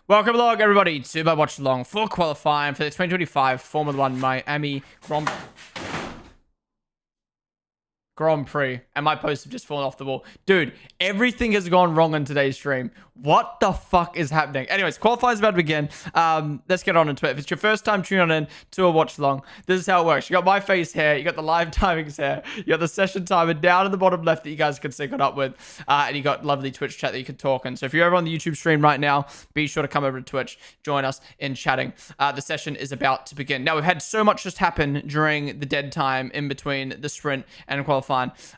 Welcome along, everybody, to my watch along for qualifying for the 2025 Formula One Miami Grand Prix, and my posts have just fallen off the wall. Dude, everything has gone wrong on today's stream. What the fuck is happening? Anyways, qualifying is about to begin. Let's get on into it. If it's your first time tuning in to a watch along, this is how it works. You got my face here, you got the live timings here, you got the session timer down in the bottom left that you guys can sync it up with, and you got lovely Twitch chat that you can talk in. So if you're over on the YouTube stream right now, be sure to come over to Twitch, join us in chatting. The session is about to begin. Now, we've had so much just happen during the dead time in between the sprint and qualifying.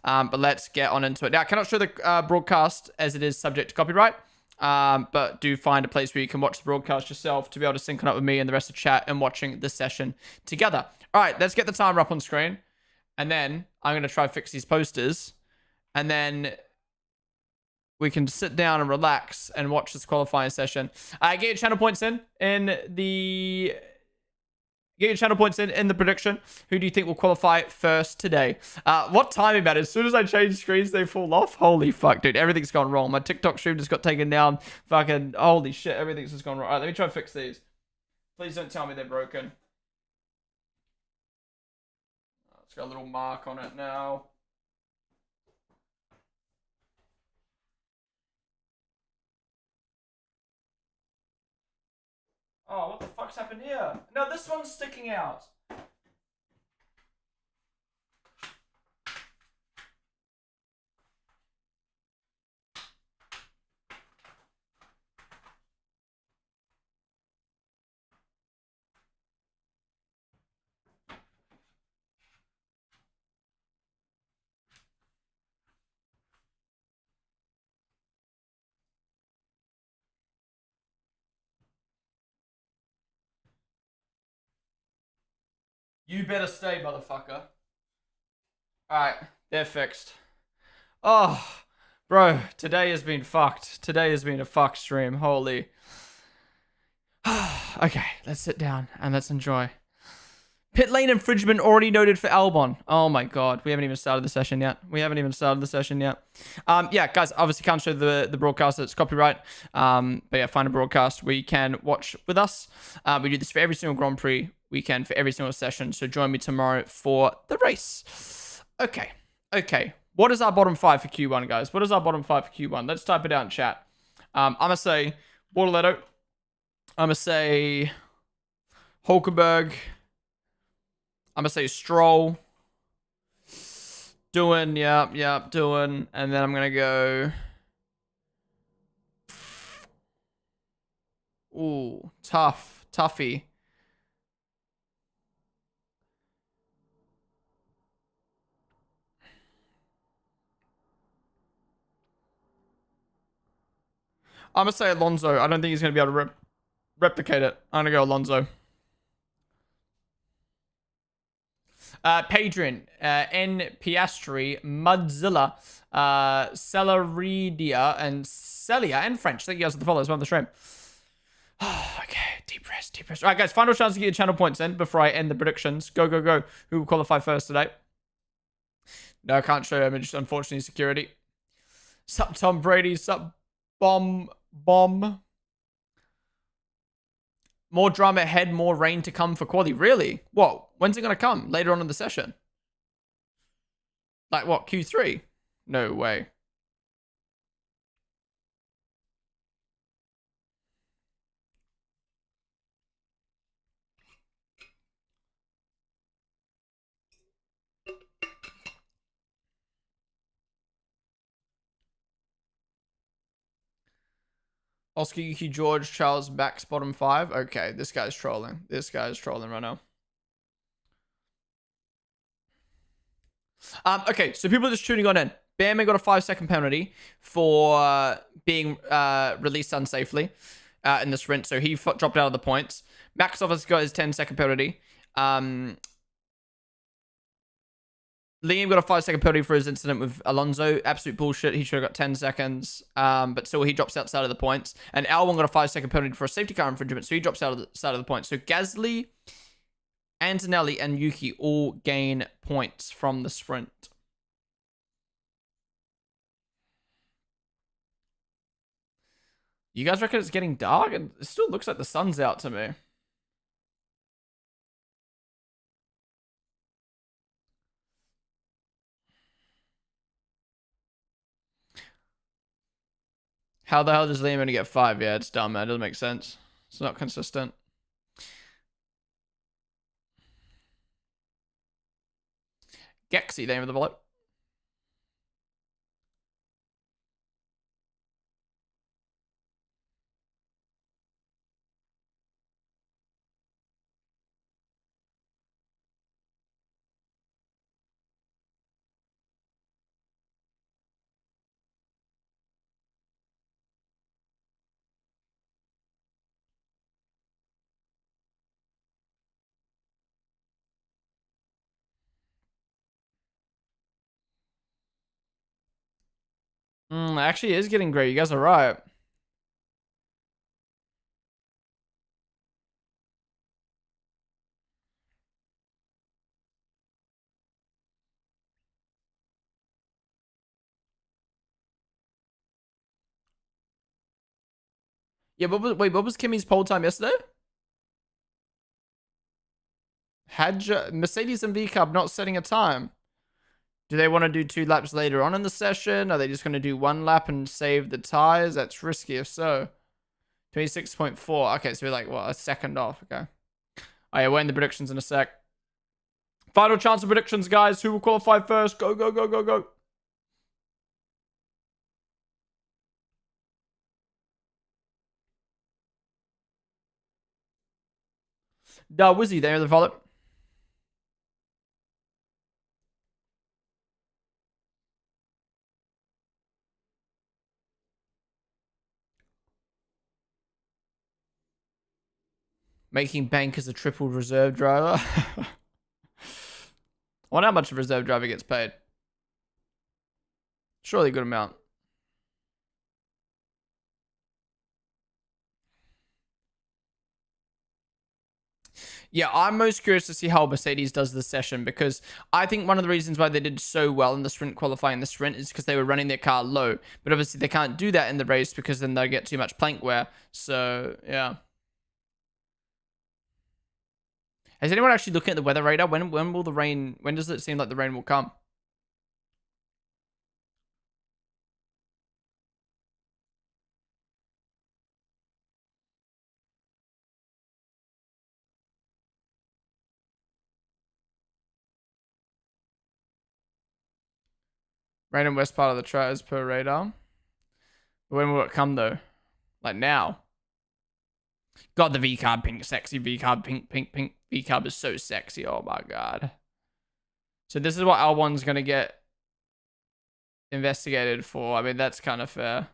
But let's get on into it. Now, I cannot show the broadcast as it is subject to copyright, but do find a place where you can watch the broadcast yourself to be able to sync it up with me and the rest of chat and watching the session together. All right, let's get the timer up on screen, and then I'm going to try to fix these posters, and then we can sit down and relax and watch this qualifying session. Get your channel points in the... Get your channel points in the prediction. Who do you think will qualify first today? What timing, man? As soon as I change screens, they fall off. Holy fuck, dude. Everything's gone wrong. My TikTok stream just got taken down. Fucking holy shit. Everything's just gone wrong. All right, let me try to fix these. Please don't tell me they're broken. It's got a little mark on it now. Oh, what the fuck's happened here? No, this one's sticking out. You better stay, motherfucker. Alright, they're fixed. Oh, bro, today has been fucked. Today has been a fucked stream. Holy. Okay, let's sit down and let's enjoy. Pit lane infringement already noted for Albon. Oh my god, we haven't even started the session yet. Yeah, guys, obviously can't show the broadcast. It's copyright. But yeah, find a broadcast where you can watch with us. We do this for every single Grand Prix weekend, for every single session. So join me tomorrow for the race. Okay. What is our bottom 5 for Q1, guys? What is our bottom 5 for Q1? Let's type it out in chat. I'm going to say Bortoletto. I'm going to say Hulkenberg. I'm going to say Stroll. Doing, yeah, doing. And then I'm going to go... Ooh, toughy. I'm going to say Alonso. I don't think he's going to be able to replicate it. I'm going to go Alonso. Padrian, N. Piastri, Mudzilla, Celeridia, and Celia, and French. Thank you guys for the follows on the stream. Okay, deep rest. All right, guys, final chance to get your channel points in before I end the predictions. Go. Who will qualify first today? No, I can't show you. Just unfortunately, security. Sup, Tom Brady. Sup, Bomb. More drama ahead, more rain to come for quali. Really? What? When's it going to come? Later on in the session? Like what? Q3? No way. Oscar, Yuki, George, Charles, Max, bottom 5. Okay, this guy's trolling. This guy's trolling right now. Okay, so people are just tuning on in. Bearman got a 5-second penalty for being released unsafely in the sprint, so he dropped out of the points. Max obviously got his 10-second penalty. Liam got a 5-second penalty for his incident with Alonso. Absolute bullshit. He should have got 10 seconds. But still, he drops outside of the points. And Albon got a 5-second penalty for a safety car infringement, so he drops out of the points. So Gasly, Antonelli, and Yuki all gain points from the sprint. You guys reckon it's getting dark? And it still looks like the sun's out to me. How the hell does Liam only get 5? Yeah, it's dumb, man. It doesn't make sense. It's not consistent. Gexy, name of the bullet. Actually, it is getting great. You guys are right. Yeah, wait, what was Kimmy's pole time yesterday? Had Mercedes and VCub not setting a time? Do they want to do 2 laps later on in the session? Are they just going to do 1 lap and save the tires? That's risky if so. 26.4. Okay, so we're like, what, a second off. Okay. Oh, yeah, we're in the predictions in a sec. Final chance of predictions, guys. Who will qualify first? Go, go, go, go, go. Wizzy there, the follow. Making bank as a triple reserve driver. I wonder how much a reserve driver gets paid. Surely a good amount. Yeah, I'm most curious to see how Mercedes does this session because I think one of the reasons why they did so well in the sprint qualifying the sprint is because they were running their car low. But obviously they can't do that in the race because then they'll get too much plank wear. So, yeah. Has anyone actually looking at the weather radar? When will the rain, when does it seem like the rain will come? Rain in west part of the track as per radar. When will it come though? Like now? God, the V-carb pink, sexy V-carb pink, pink, pink. V-carb is so sexy. Oh my god. So this is what L1's gonna get investigated for. I mean, that's kind of fair.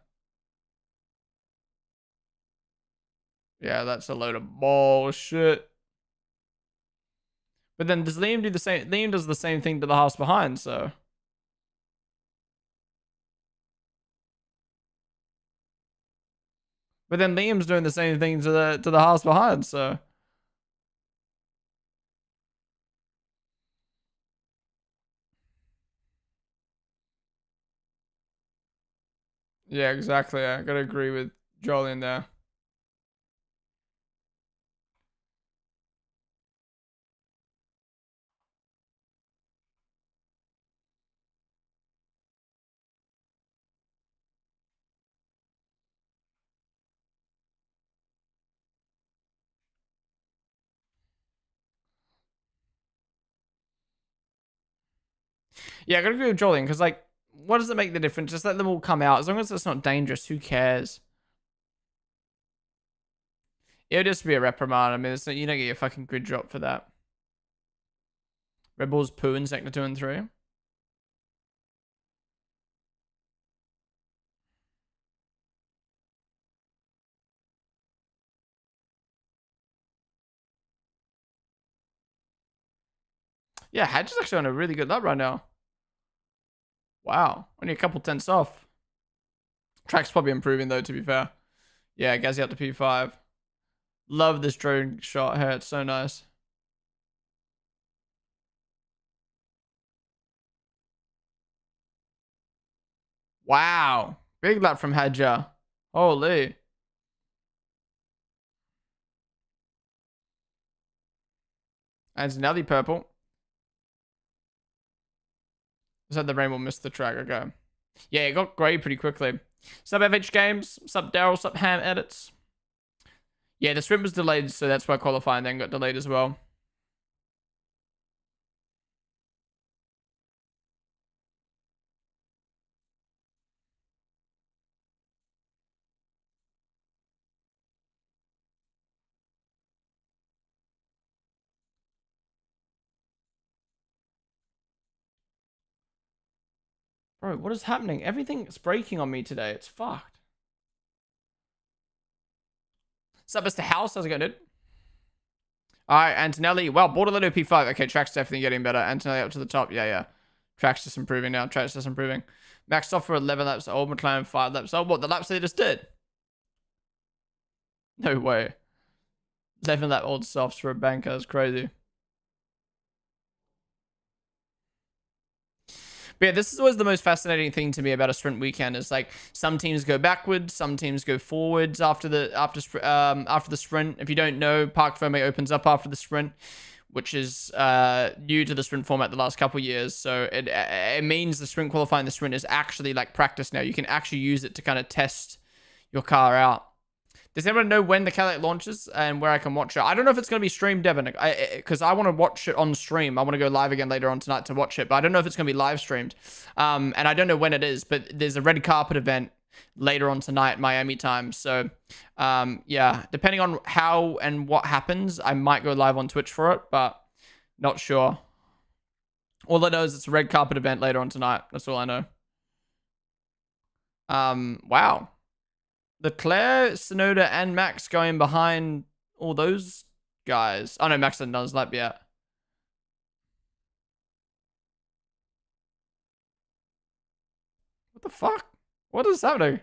Yeah, that's a load of bullshit. But then does Liam do the same? Liam does the same thing to the house behind, so. But then Liam's doing the same thing to the house behind, so. Yeah, exactly. I gotta agree with Jolien there. Yeah, I gotta agree with Jolien because like, what does it make the difference? Just let them all come out. As long as it's not dangerous, who cares? It'll just be a reprimand. I mean, you don't get your fucking grid drop for that. Red Bull's poo in sector 2 and 3. Yeah, Hatch is actually on a really good lap right now. Wow. Only a couple tenths off. Track's probably improving though, to be fair. Yeah, Gazzy up to P5. Love this drone shot here. It's so nice. Wow. Big lap from Hadja. Holy. And Nelly purple. So the rain will miss the track. Okay. Yeah, it got grey pretty quickly. Sub FH Games. Sub Daryl. Sub Ham Edits. Yeah, the sprint was delayed, so that's why qualifying then got delayed as well. Bro, what is happening? Everything's breaking on me today. It's fucked. Sup, Mr. House? How's it going, dude? All right, Antonelli. Well, Borderline P5. Okay, track's definitely getting better. Antonelli up to the top. Yeah, yeah. Track's just improving now. Track's just improving. Maxed off for 11 laps. Old McLaren 5 laps. Oh, what? The laps they just did? No way. 11 lap old softs for a banker. That's crazy. But yeah, this is always the most fascinating thing to me about a sprint weekend. Is like some teams go backwards, some teams go forwards after the sprint. If you don't know, Parc Ferme opens up after the sprint, which is new to the sprint format the last couple years. So it means the sprint qualifying the sprint is actually like practice now. You can actually use it to kind of test your car out. Does anyone know when the Cadillac launches and where I can watch it? I don't know if it's going to be streamed, Devin, because I want to watch it on stream. I want to go live again later on tonight to watch it, but I don't know if it's going to be live streamed. And I don't know when it is, but there's a red carpet event later on tonight, Miami time. So, yeah, depending on how and what happens, I might go live on Twitch for it, but not sure. All I know is it's a red carpet event later on tonight. That's all I know. Wow. Leclerc, Sonoda, and Max going behind all those guys. Oh no, Max hasn't done his lap yet. What the fuck? What is happening?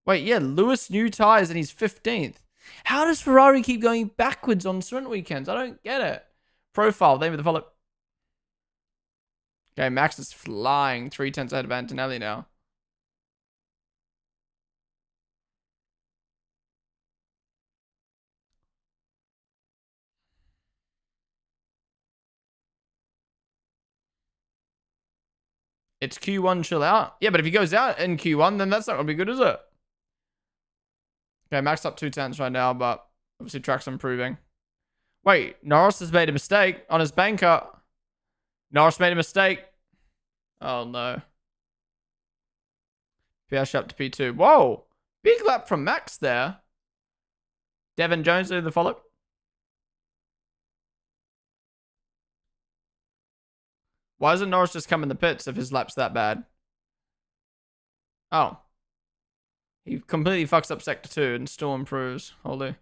Wait, yeah, Lewis new tires and he's 15th. How does Ferrari keep going backwards on sprint weekends? I don't get it. Profile, name of the follow. Okay, Max is flying 3/10 ahead of Antonelli now. It's Q1 chill out. Yeah, but if he goes out in Q1, then that's not going to be good, is it? Okay, Max up 2/10 right now, but obviously track's improving. Wait, Norris has made a mistake on his banker. Norris made a mistake. Oh no. Piash up to P2. Whoa. Big lap from Max there. Devin Jones do the follow. Why doesn't Norris just come in the pits if his lap's that bad? Oh. He completely fucks up sector 2 and still improves. Holy.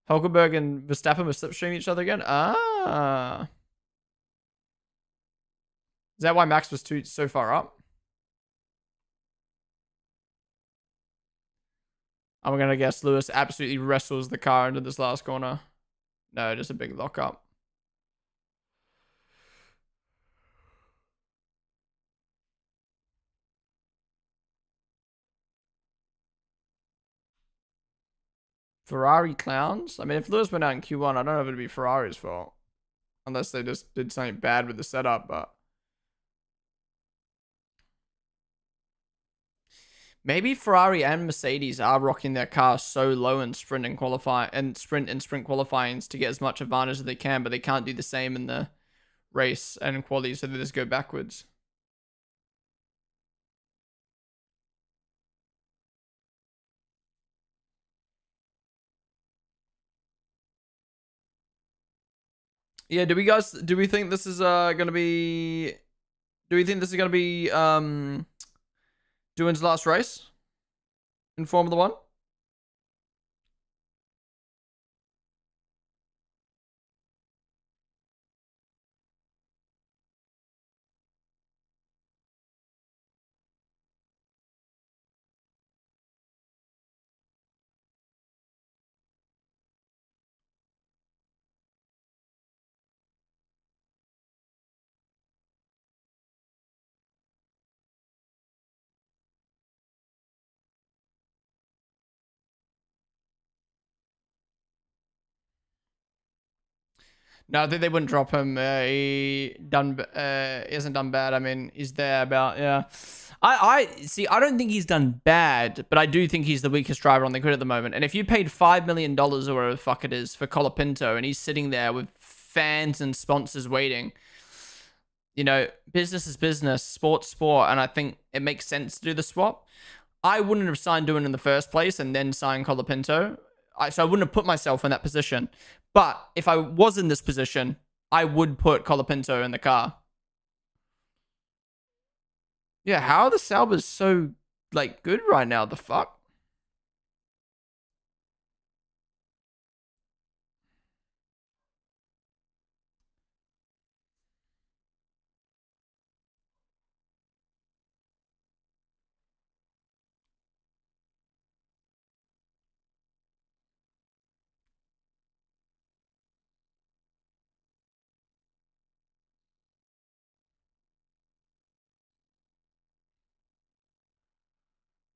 Hulkenberg and Verstappen will slipstream each other again? Ah. Is that why Max was so far up? I'm going to guess Lewis absolutely wrestles the car into this last corner. No, just a big lockup. Ferrari clowns? I mean, if Lewis went out in Q1, I don't know if it'd be Ferrari's fault. Unless they just did something bad with the setup, but... Maybe Ferrari and Mercedes are rocking their cars so low in sprint and qualify and sprint qualifyings to get as much advantage as they can, but they can't do the same in the race and quality, so they just go backwards. Yeah, do we think this is gonna be Doohan's last race in Formula One? No, I think they wouldn't drop him. He hasn't done bad. I mean, he's there about, yeah. I see. I don't think he's done bad, but I do think he's the weakest driver on the grid at the moment. And if you paid $5 million or whatever the fuck it is for Colapinto, and he's sitting there with fans and sponsors waiting, you know, business is business, sport's sport, and I think it makes sense to do the swap. I wouldn't have signed Doohan in the first place and then signed Colapinto. So I wouldn't have put myself in that position. But if I was in this position, I would put Colapinto in the car. Yeah, how are the Saubers so, like, good right now? The fuck?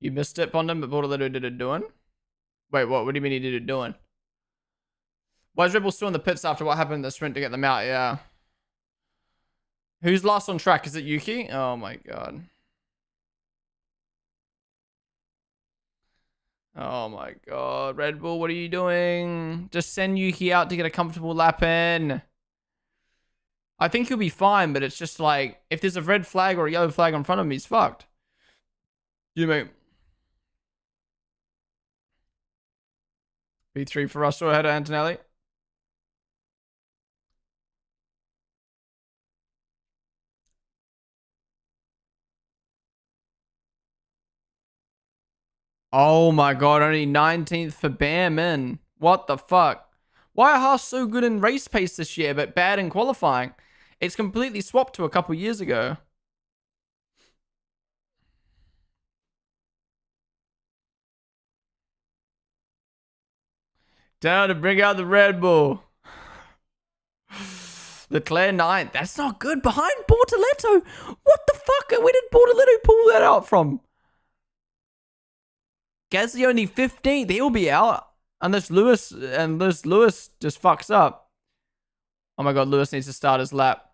You missed it, Ponden, but Bortolotto did it doing? Wait, what? What do you mean he did it doing? Why is Red Bull still in the pits after what happened in the sprint to get them out? Yeah. Who's last on track? Is it Yuki? Oh my god. Oh my god. Red Bull, what are you doing? Just send Yuki out to get a comfortable lap in. I think he'll be fine, but it's just like, if there's a red flag or a yellow flag in front of him, he's fucked. You mate. P3 for Russell ahead of Antonelli. Oh my god, only 19th for Behrman. What the fuck? Why are Haas so good in race pace this year, but bad in qualifying? It's completely swapped to a couple years ago. Down to bring out the Red Bull. Leclerc 9th. That's not good. Behind Bortoletto. What the fuck? Where did Bortoletto pull that out from? Gasly only 15th. He'll be out. Unless Lewis just fucks up. Oh my god, Lewis needs to start his lap.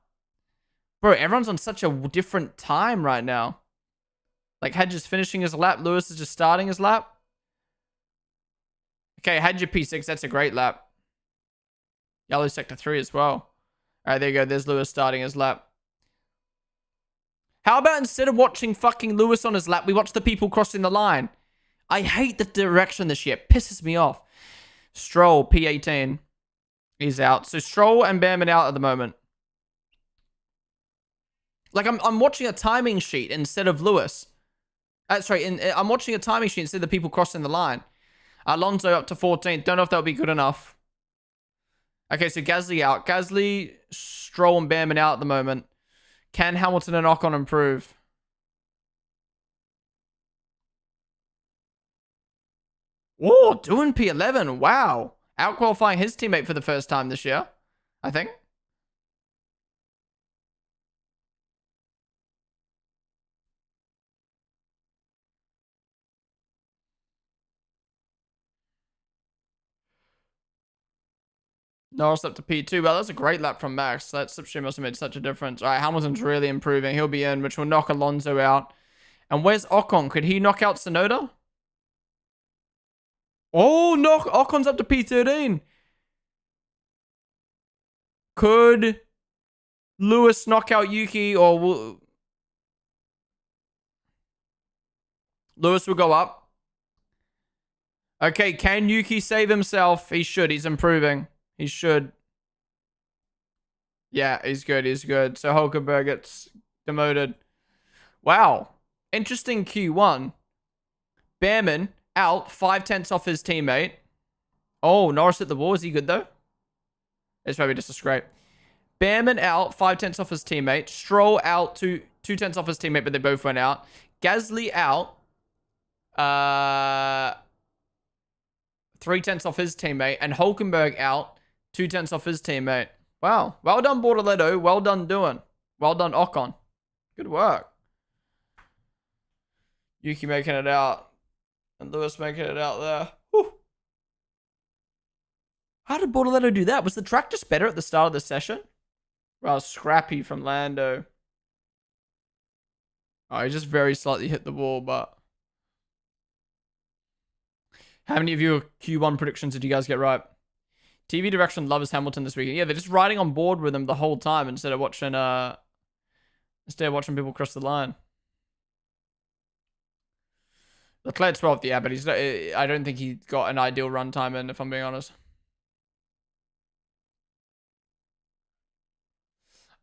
Bro, everyone's on such a different time right now. Like, Hedge is finishing his lap. Lewis is just starting his lap. Okay, Hedge your P6. That's a great lap. Yellow sector 3 as well. All right, there you go. There's Lewis starting his lap. How about instead of watching fucking Lewis on his lap, we watch the people crossing the line? I hate the direction this year. It pisses me off. Stroll, P18. He's out. So Stroll and Behrman out at the moment. Like, I'm watching a timing sheet instead of Lewis. I'm watching a timing sheet instead of the people crossing the line. Alonso up to 14th. Don't know if that'll be good enough. Okay, so Gasly out. Gasly, Stroll, and Behrman out at the moment. Can Hamilton and Ocon improve? Oh, doing P11. Wow. Out-qualifying his teammate for the first time this year, I think. Norris up to P2. Well, that's a great lap from Max. That slipstream must have made such a difference. All right, Hamilton's really improving. He'll be in, which will knock Alonso out. And where's Ocon? Could he knock out Tsunoda? Oh, no. Ocon's up to P13. Could Lewis knock out Yuki or will... Lewis will go up. Okay, can Yuki save himself? He should. He's improving. He should. Yeah, he's good. He's good. So Hulkenberg gets demoted. Wow. Interesting Q1. Behrman out 5/10 off his teammate. Oh, Norris at the wall. Is he good though? It's probably just a scrape. Behrman out 5/10 off his teammate. Stroll out 2/10 off his teammate, but they both went out. Gasly out 3/10 off his teammate, and Hulkenberg out 2/10 off his teammate. Wow. Well done, Bortoletto. Well done, Doohan. Well done, Ocon. Good work. Yuki making it out. And Lewis making it out there. Whew. How did Bortoletto do that? Was the track just better at the start of the session? Well, Scrappy from Lando. Oh, he just very slightly hit the wall, but... How many of your Q1 predictions did you guys get right? TV direction loves Hamilton this weekend. Yeah, they're just riding on board with him the whole time instead of watching people cross the line. Leclerc's 12th, yeah, but I don't think he got an ideal run time in, if I'm being honest.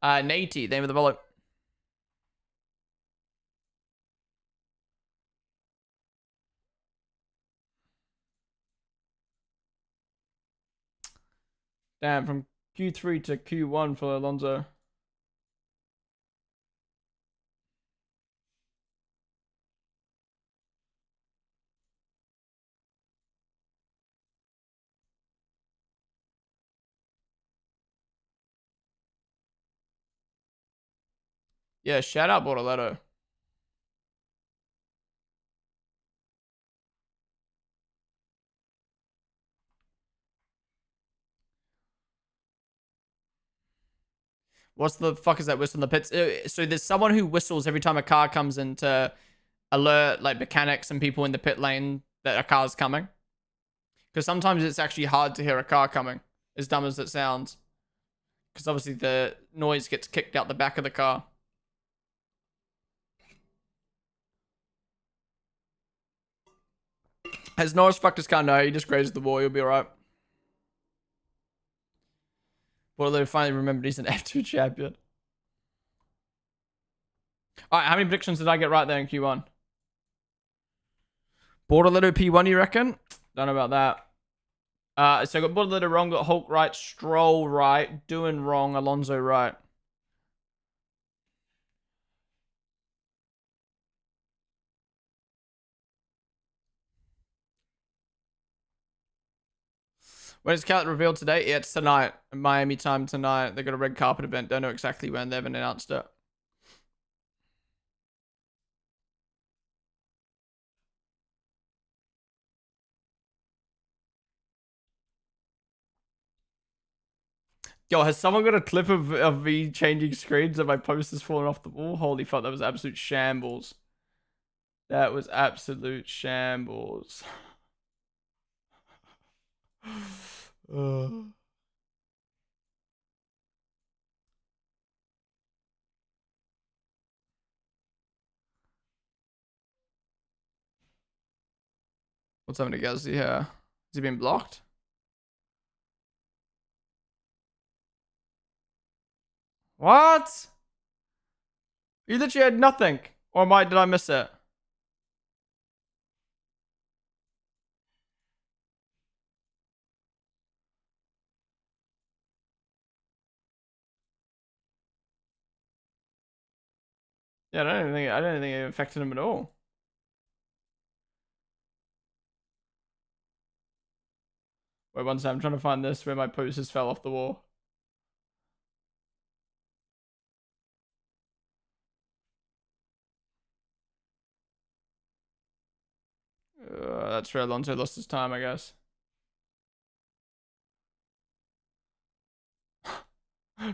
Natey, name of the bullet. Damn, from Q3 to Q1 for Alonso. Yeah, shout out Bortoletto. What's the fuck is that whistle in the pits? So there's someone who whistles every time a car comes in to alert like mechanics and people in the pit lane that a car's coming. Because sometimes it's actually hard to hear a car coming, as dumb as it sounds. Because obviously the noise gets kicked out the back of the car. Has Norris fucked his car? No, he just grazed the wall. He'll be alright. Bortoletto finally remembered he's an F2 champion. Alright, how many predictions did I get right there in Q1? Bortoletto P1, you reckon? Don't know about that. So I got Bortoletto wrong, got Hulk right, Stroll right, Doing wrong, Alonso right. When is Cat revealed today? Yeah, it's tonight. Miami time tonight. They got a red carpet event. Don't know exactly when. They haven't announced it. Yo, has someone got a clip of me changing screens and my poster's falling off the wall? Holy fuck, that was absolute shambles. That was absolute shambles. What's happening to Gazzy here? Has he been blocked? What? You literally had nothing. Or did I miss it? Yeah, I don't think it affected him at all. Wait, one second, I'm trying to find this where my posters fell off the wall. That's where Alonso lost his time, I guess.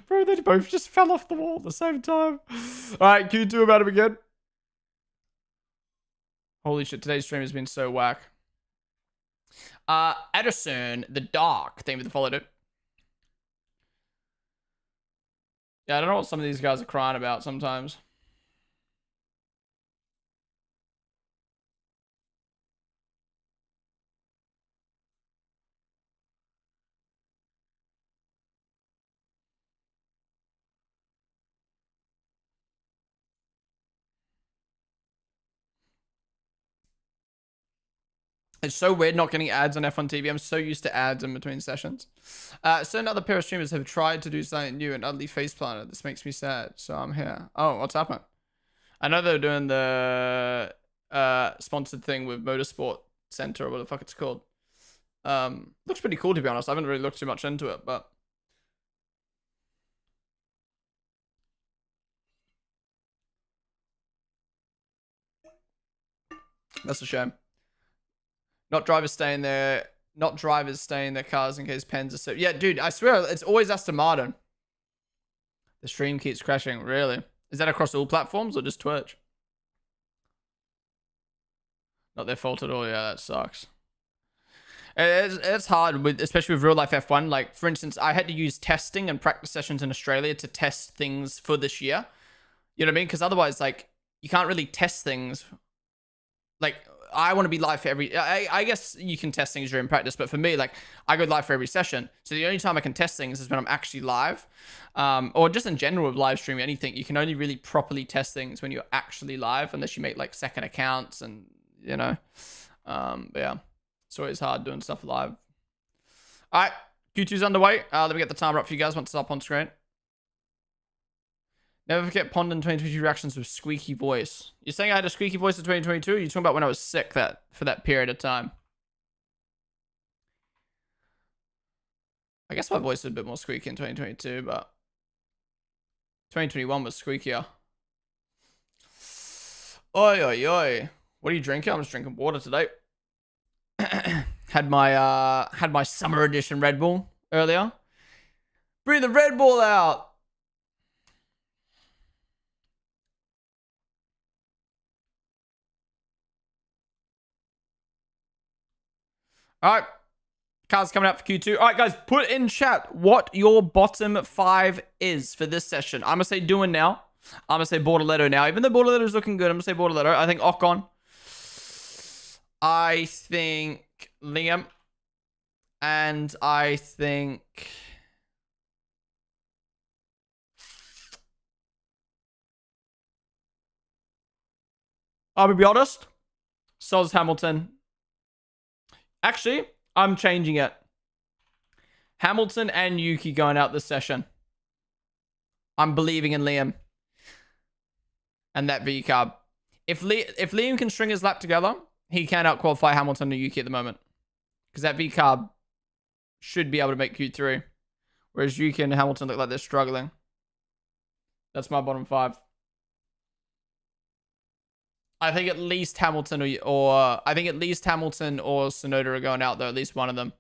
Bro, they both just fell off the wall at the same time. Alright, Q2 about him again. Holy shit, today's stream has been so whack. Edison, the Dark. Thank you for the follow, dude. Yeah, I don't know what some of these guys are crying about sometimes. It's so weird not getting ads on F1 TV. I'm so used to ads in between sessions. Certain other pair of streamers have tried to do something new and utterly faceplanted. This makes me sad, so I'm here. Oh, what's happened? I know they're doing the sponsored thing with Motorsport Center or what the fuck it's called. Looks pretty cool to be honest. I haven't really looked too much into it, but that's a shame. Not drivers staying there. Not drivers staying in their cars in case pens are so. Yeah, dude, I swear it's always Aston Martin. The stream keeps crashing. Really? Is that across all platforms or just Twitch? Not their fault at all. Yeah, that sucks. It's hard with, especially with real life F1. Like, for instance, I had to use testing and practice sessions in Australia to test things for this year. You know what I mean? Because otherwise, like, you can't really test things. Like, I want to be live for every. I guess you can test things during practice, but for me, like, I go live for every session. So the only time I can test things is when I'm actually live, or just in general with live streaming anything. You can only really properly test things when you're actually live, unless you make like second accounts and you know. But yeah. It's always hard doing stuff live. All right, Q2's underway. Let me get the timer up for you guys once it's up on screen. Never forget Ponden 2022 reactions with squeaky voice. You're saying I had a squeaky voice in 2022? You're talking about when I was sick for that period of time. I guess my voice was a bit more squeaky in 2022, but 2021 was squeakier. Oi, oi, oi. What are you drinking? I'm just drinking water today. had my summer edition Red Bull earlier. Bring the Red Bull out. All right. Cars coming out for Q2. All right, guys, put in chat what your bottom 5 is for this session. I'm going to say doing now. I'm going to say Bortoletto now. Even though Bortoletto's looking good, I'm going to say Bortoletto. I think Ocon. I think Liam. And I think... I'll be honest. So's Hamilton. Actually, I'm changing it. Hamilton and Yuki going out this session. I'm believing in Liam. And that V-carb. If Liam can string his lap together, he can out-qualify Hamilton and Yuki at the moment. Because that V-carb should be able to make Q3. Whereas Yuki and Hamilton look like they're struggling. That's my bottom 5. I think at least Hamilton or I think at least Hamilton or Tsunoda are going out though. At least one of them.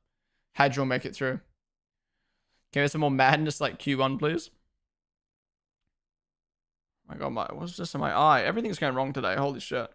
Hadge will make it through. Can we have some more madness like Q1, please? Oh my god, what's this in my eye? Everything's going wrong today. Holy shit.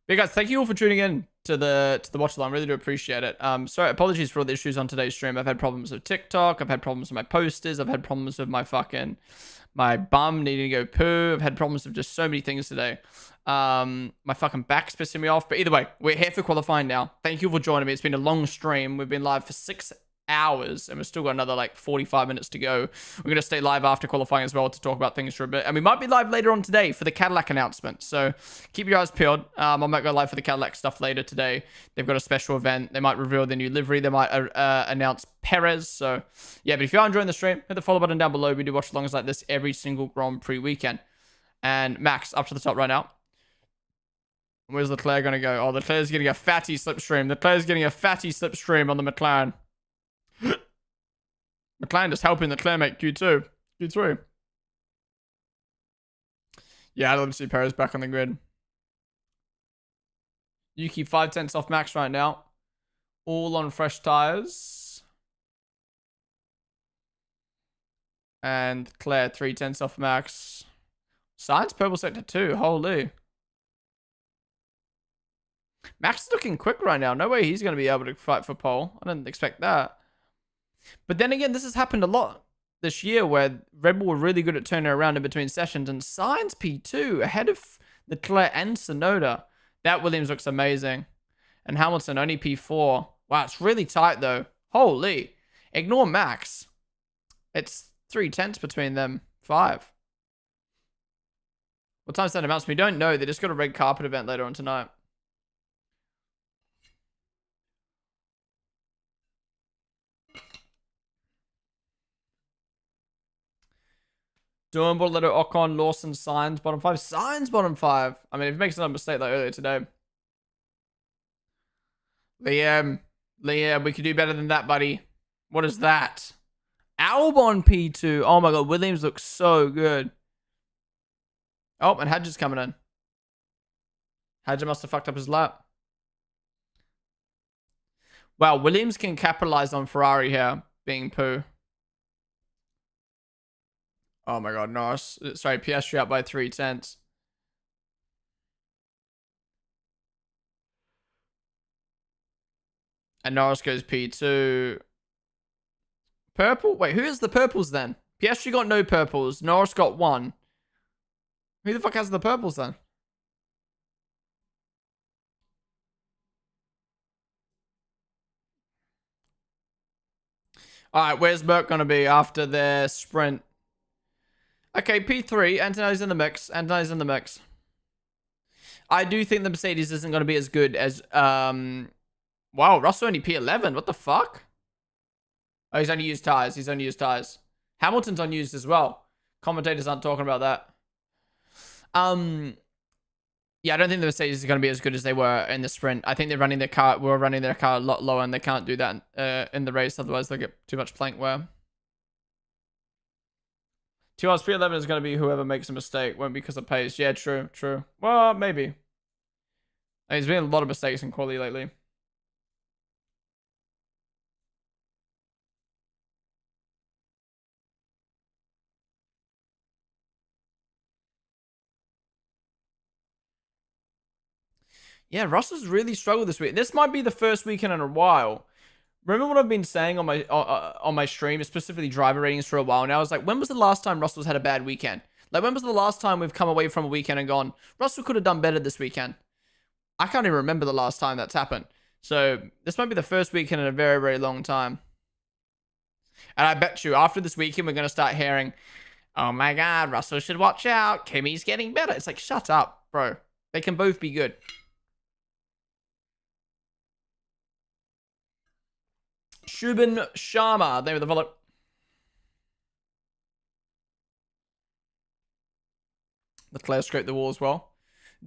But guys, thank you all for tuning in to the Watchalong. I really do appreciate it. Sorry, apologies for all the issues on today's stream. I've had problems with TikTok. I've had problems with my posters. I've had problems with my bum needing to go poo. I've had problems with just so many things today. My fucking back's pissing me off. But either way, we're here for qualifying now. Thank you for joining me. It's been a long stream. We've been live for 6 hours and we've still got another like 45 minutes to go. We're going to stay live after qualifying as well to talk about things for a bit. And we might be live later on today for the Cadillac announcement. So keep your eyes peeled. I might go live for the Cadillac stuff later today. They've got a special event. They might reveal their new livery. They might announce Perez. So yeah, but if you are enjoying the stream, hit the follow button down below. We do watch alongs like this every single Grand Prix weekend. And Max, up to the top right now. Where's Leclerc going to go? Oh, Leclerc's getting a fatty slipstream. Leclerc's getting a fatty slipstream on the McLaren. McLaren just helping Leclerc make Q2. Q3. Yeah, I'd love to see Perez back on the grid. Yuki 5/10 off Max right now. All on fresh tires. And Claire 3/10 off Max. Science purple sector 2. Holy. Max is looking quick right now. No way he's going to be able to fight for pole. I didn't expect that. But then again, this has happened a lot this year where Red Bull were really good at turning around in between sessions. And Sainz P2 ahead of Leclerc and Tsunoda. That Williams looks amazing. And Hamilton only P4. Wow, it's really tight though. Holy. Ignore Max. It's 3/10 between them. 5. What time's that announced? We don't know. They just got a red carpet event later on tonight. Doing Bortoletto, Ocon, Lawson, Sainz, bottom 5. Sainz, bottom 5. I mean, if he makes another mistake like earlier today. Liam, we could do better than that, buddy. What is that? Albon P2. Oh my god, Williams looks so good. Oh, and Hadge is coming in. Hadge must have fucked up his lap. Wow, Williams can capitalize on Ferrari here being poo. Oh my god, Norris. Sorry, Piastri up by 3 tenths. And Norris goes P2. Purple? Wait, who is the purples then? Piastri got no purples. Norris got one. Who the fuck has the purples then? Alright, where's Merc gonna be after their sprint? Okay, P3. Antonelli's in the mix. Antonelli's in the mix. I do think the Mercedes isn't gonna be as good as wow, Russell only P11. What the fuck? Oh, he's only used tires. He's only used tires. Hamilton's unused as well. Commentators aren't talking about that. Yeah, I don't think the Mercedes is going to be as good as they were in the sprint. I think they're running their car. We're running their car a lot lower, and they can't do that in the race. Otherwise, they'll get too much plank wear. 2 hours P11 is going to be whoever makes a mistake. Won't be because of pace. Yeah, true, true. Well, maybe. There's been a lot of mistakes in quali lately. Yeah, Russell's really struggled this week. This might be the first weekend in a while. Remember what I've been saying on my stream, specifically driver ratings for a while now? I was like, when was the last time Russell's had a bad weekend? Like, when was the last time we've come away from a weekend and gone, Russell could have done better this weekend? I can't even remember the last time that's happened. So this might be the first weekend in a very, very long time. And I bet you after this weekend, we're going to start hearing, oh my God, Russell should watch out. Kimmy's getting better. It's like, shut up, bro. They can both be good. Shubin Sharma. They were the follow. Leclerc scraped the wall as well.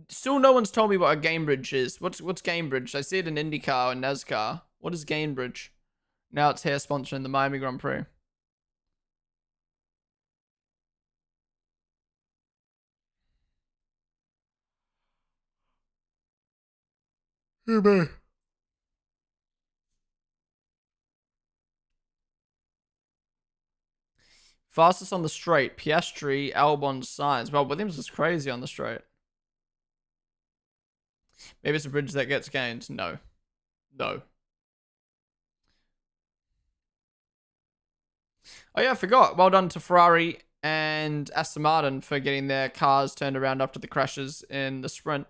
Still no one's told me what a game bridge is. What's game bridge? I see it in IndyCar and NASCAR. What is game bridge? Now it's here sponsoring the Miami Grand Prix. Hey, man. Fastest on the straight. Piastri, Albon, Sainz. Well, Williams is crazy on the straight. Maybe it's a bridge that gets gained. No. No. Oh yeah, I forgot. Well done to Ferrari and Aston Martin for getting their cars turned around after the crashes in the sprint.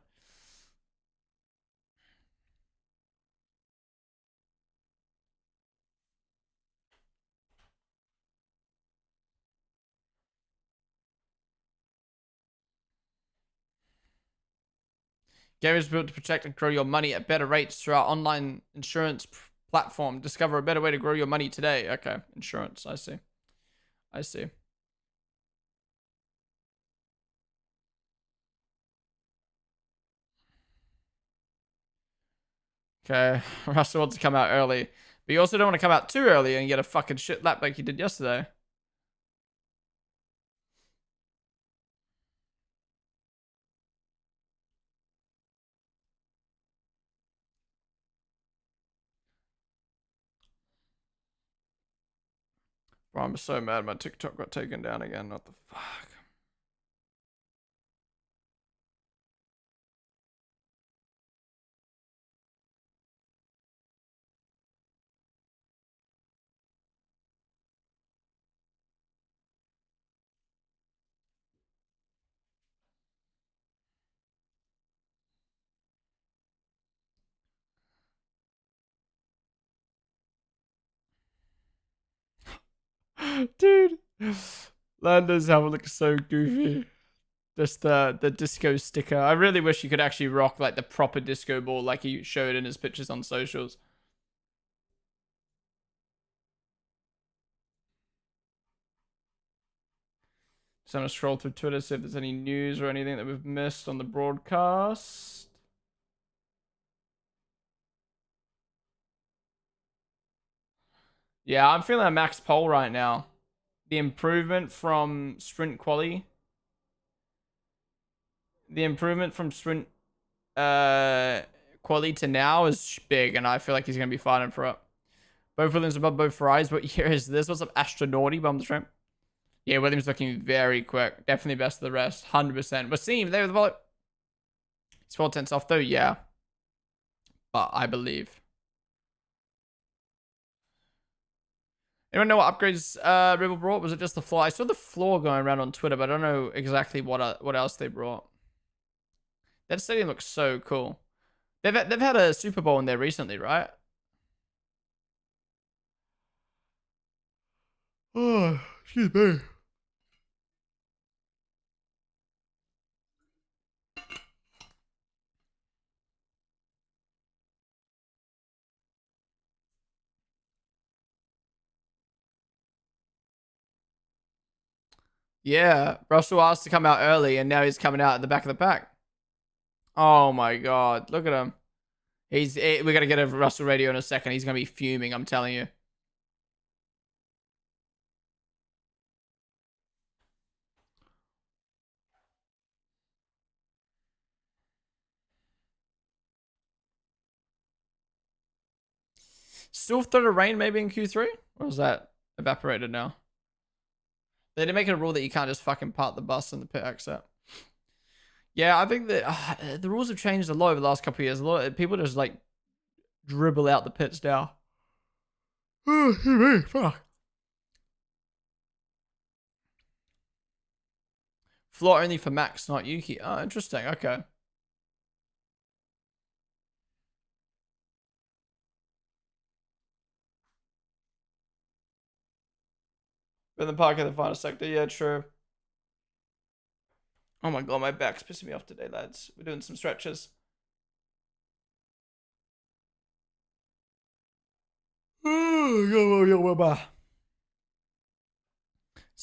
Game is built to protect and grow your money at better rates through our online insurance platform. Discover a better way to grow your money today. Okay, insurance. I see. I see. Okay, Russell wants to come out early. But you also don't want to come out too early and get a fucking shit lap like you did yesterday. Bro, I'm so mad my TikTok got taken down again. What the fuck? Dude. Lando's helmet looks so goofy. Just the disco sticker. I really wish you could actually rock like the proper disco ball like he showed in his pictures on socials. So I'm gonna scroll through Twitter, see if there's any news or anything that we've missed on the broadcast. Yeah, I'm feeling a max pole right now. The improvement from sprint quali. The improvement from sprint quality to now is big, and I feel like he's going to be fighting for it. Both Williams above both Ferraris. What year is this? What's up, Astronauty bum the shrimp? Yeah, Williams looking very quick. Definitely best of the rest. 100%. We're seeing there with the volley. He's 4 tenths off though, yeah. But I believe. Anyone know what upgrades Rebel brought? Was it just the floor? I saw the floor going around on Twitter, but I don't know exactly what else they brought. That stadium looks so cool. They've had a Super Bowl in there recently, right? Oh, excuse me. Yeah, Russell asked to come out early, and now he's coming out at the back of the pack. Oh my god, look at him. We're gonna get a Russell radio in a second. He's gonna be fuming, I'm telling you. Still throw the rain maybe in Q3? Or is that evaporated now? They didn't make it a rule that you can't just fucking park the bus in the pit exit. Yeah, I think that the rules have changed a lot over the last couple of years. A lot of people just like dribble out the pits now. Oh, fuck. Floor only for Max, not Yuki. Oh, interesting. Okay. In the park in the final sector. Yeah, true. Oh my god, my back's pissing me off today, lads. We're doing some stretches. It's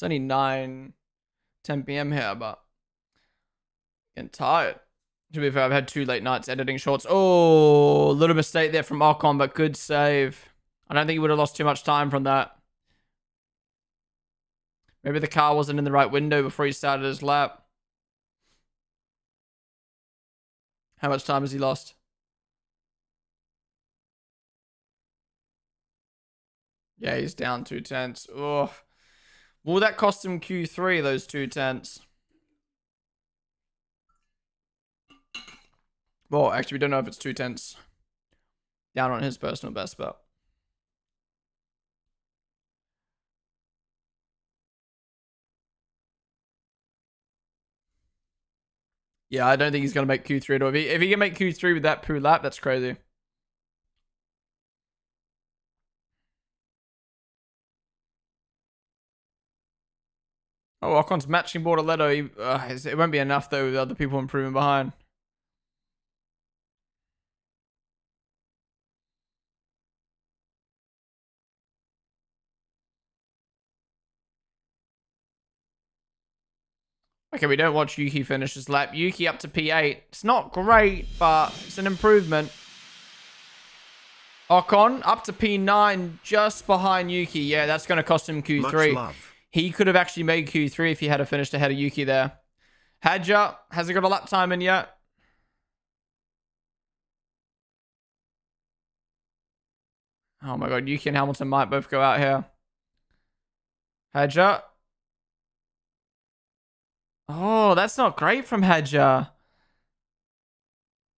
only 10 p.m. here, but getting tired. To be fair, I've had 2 late nights editing shorts. Oh, little mistake there from Ocon, but good save. I don't think he would have lost too much time from that. Maybe the car wasn't in the right window before he started his lap. How much time has he lost? Yeah, he's down 2 tenths. Oh, will that cost him Q3, those 2 tenths? Well, actually, we don't know if it's 2 tenths down on his personal best, but yeah, I don't think he's going to make Q3 at all. If he can make Q3 with that poo lap, that's crazy. Oh, Ocon's matching Bortoletto. It won't be enough, though, with other people improving behind. Okay, we don't watch Yuki finish his lap. Yuki up to P8. It's not great, but it's an improvement. Ocon up to P9, just behind Yuki. Yeah, that's going to cost him Q3. He could have actually made Q3 if he had finished ahead of Yuki there. Hadja, has he got a lap time in yet? Oh my god, Yuki and Hamilton might both go out here. Hadja. Oh, that's not great from Hadja.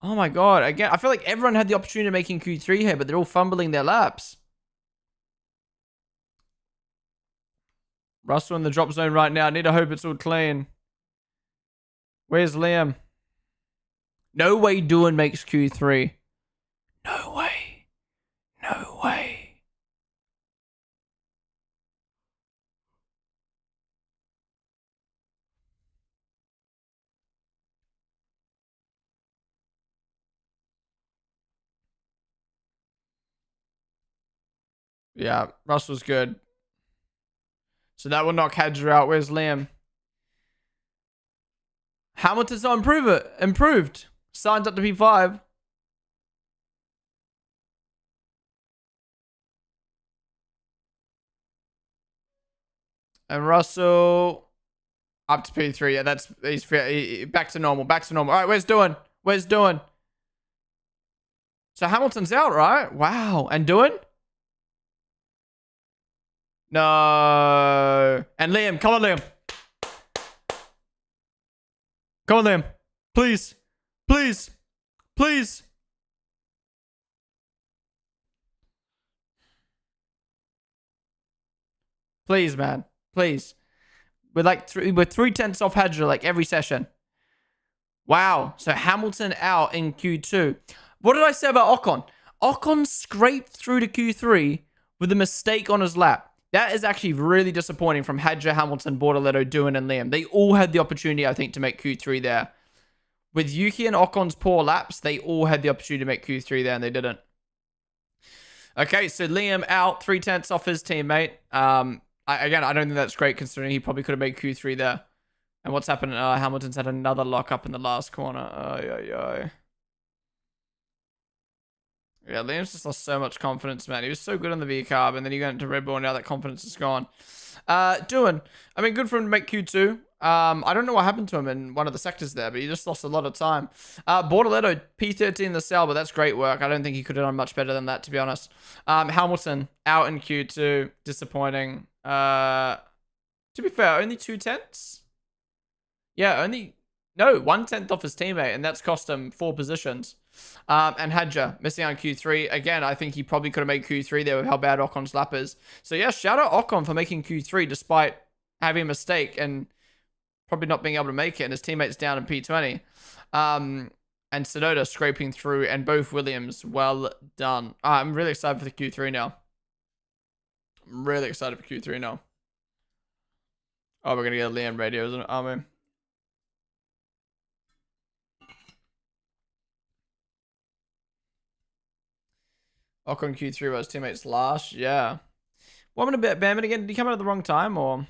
Oh my god, again, I feel like everyone had the opportunity of making Q3 here, but they're all fumbling their laps. Russell in the drop zone right now. I need to hope it's all clean. Where's Liam? No way Doohan makes Q3. No way. No way. Yeah, Russell's good. So that will knock Hadja out. Where's Liam? Hamilton's not improved. Signs up to P5. And Russell up to P3. Yeah, he's back to normal. Back to normal. All right, where's Doohan? Where's Doohan? So Hamilton's out, right? Wow. And doing? No. And Liam, come on, Liam. Come on, Liam. Please. Please. Please. Please, man. Please. We're 3/10 off Hadra like every session. Wow. So Hamilton out in Q2. What did I say about Ocon? Ocon scraped through to Q3 with a mistake on his lap. That is actually really disappointing from Hadja, Hamilton, Bortoletto, Doohan, and Liam. They all had the opportunity, I think, to make Q3 there. With Yuki and Ocon's poor laps, they all had the opportunity to make Q3 there, and they didn't. Okay, so Liam out, 3/10 off his teammate. I don't think that's great considering he probably could have made Q3 there. And what's happened? Hamilton's had another lock up in the last corner. Yeah, Liam's just lost so much confidence, man. He was so good on the V-Carb, and then he went into Red Bull, and now that confidence is gone. Doohan, I mean, good for him to make Q2. I don't know what happened to him in one of the sectors there, but he just lost a lot of time. Bortoletto, P13 in the cell, but that's great work. I don't think he could have done much better than that, to be honest. Hamilton, out in Q2. Disappointing. To be fair, only 2/10? Yeah, no, 1/10 off his teammate, and that's cost him 4 positions. And Hadja, missing on Q3. Again, I think he probably could have made Q3 there with how bad Ocon's lap is. So yeah, shout out Ocon for making Q3 despite having a mistake and probably not being able to make it, and his teammates down in P20. And Tsunoda scraping through, and both Williams, well done. I'm really excited for the Q3 now. I'm really excited for Q3 now. Oh, we're going to get a Liam radio, isn't it? Oh, man. Ocon Q3 was teammates last. Yeah. What happened to Bamman again? Did he come out at the wrong time, or?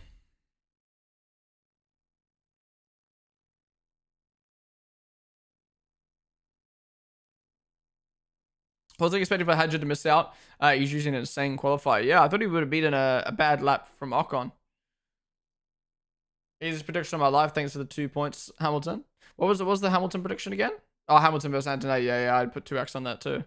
I was expecting for Hadja to miss out. He's using an insane qualifier. Yeah, I thought he would have beaten a bad lap from Ocon. Easiest prediction of my life. Thanks for the 2 points, Hamilton. What was the Hamilton prediction again? Oh, Hamilton versus Antonelli. Yeah, I'd put 2x on that too.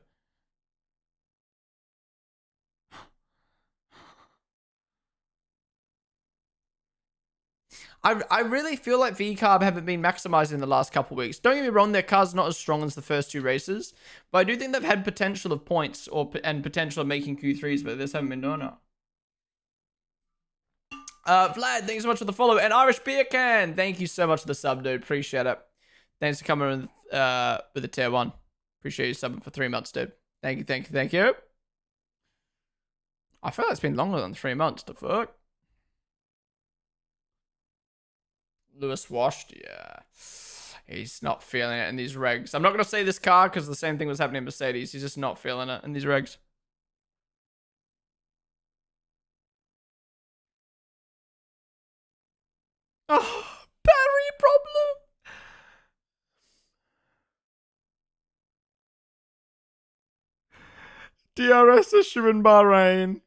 I really feel like V-Carb haven't been maximized in the last couple of weeks. Don't get me wrong, their car's not as strong as the first 2 races, but I do think they've had potential of points and potential of making Q3s, but this haven't been doing it. Vlad, thanks so much for the follow, and Irish Beer Can, thank you so much for the sub, dude. Appreciate it. Thanks for coming with the tier 1. Appreciate you subbing for 3 months, dude. Thank you, thank you, thank you. I feel like it's been longer than 3 months. The fuck? Lewis washed, yeah. He's not feeling it in these regs. I'm not going to say this car because the same thing was happening in Mercedes. He's just not feeling it in these regs. Oh, battery problem. DRS issue in Bahrain.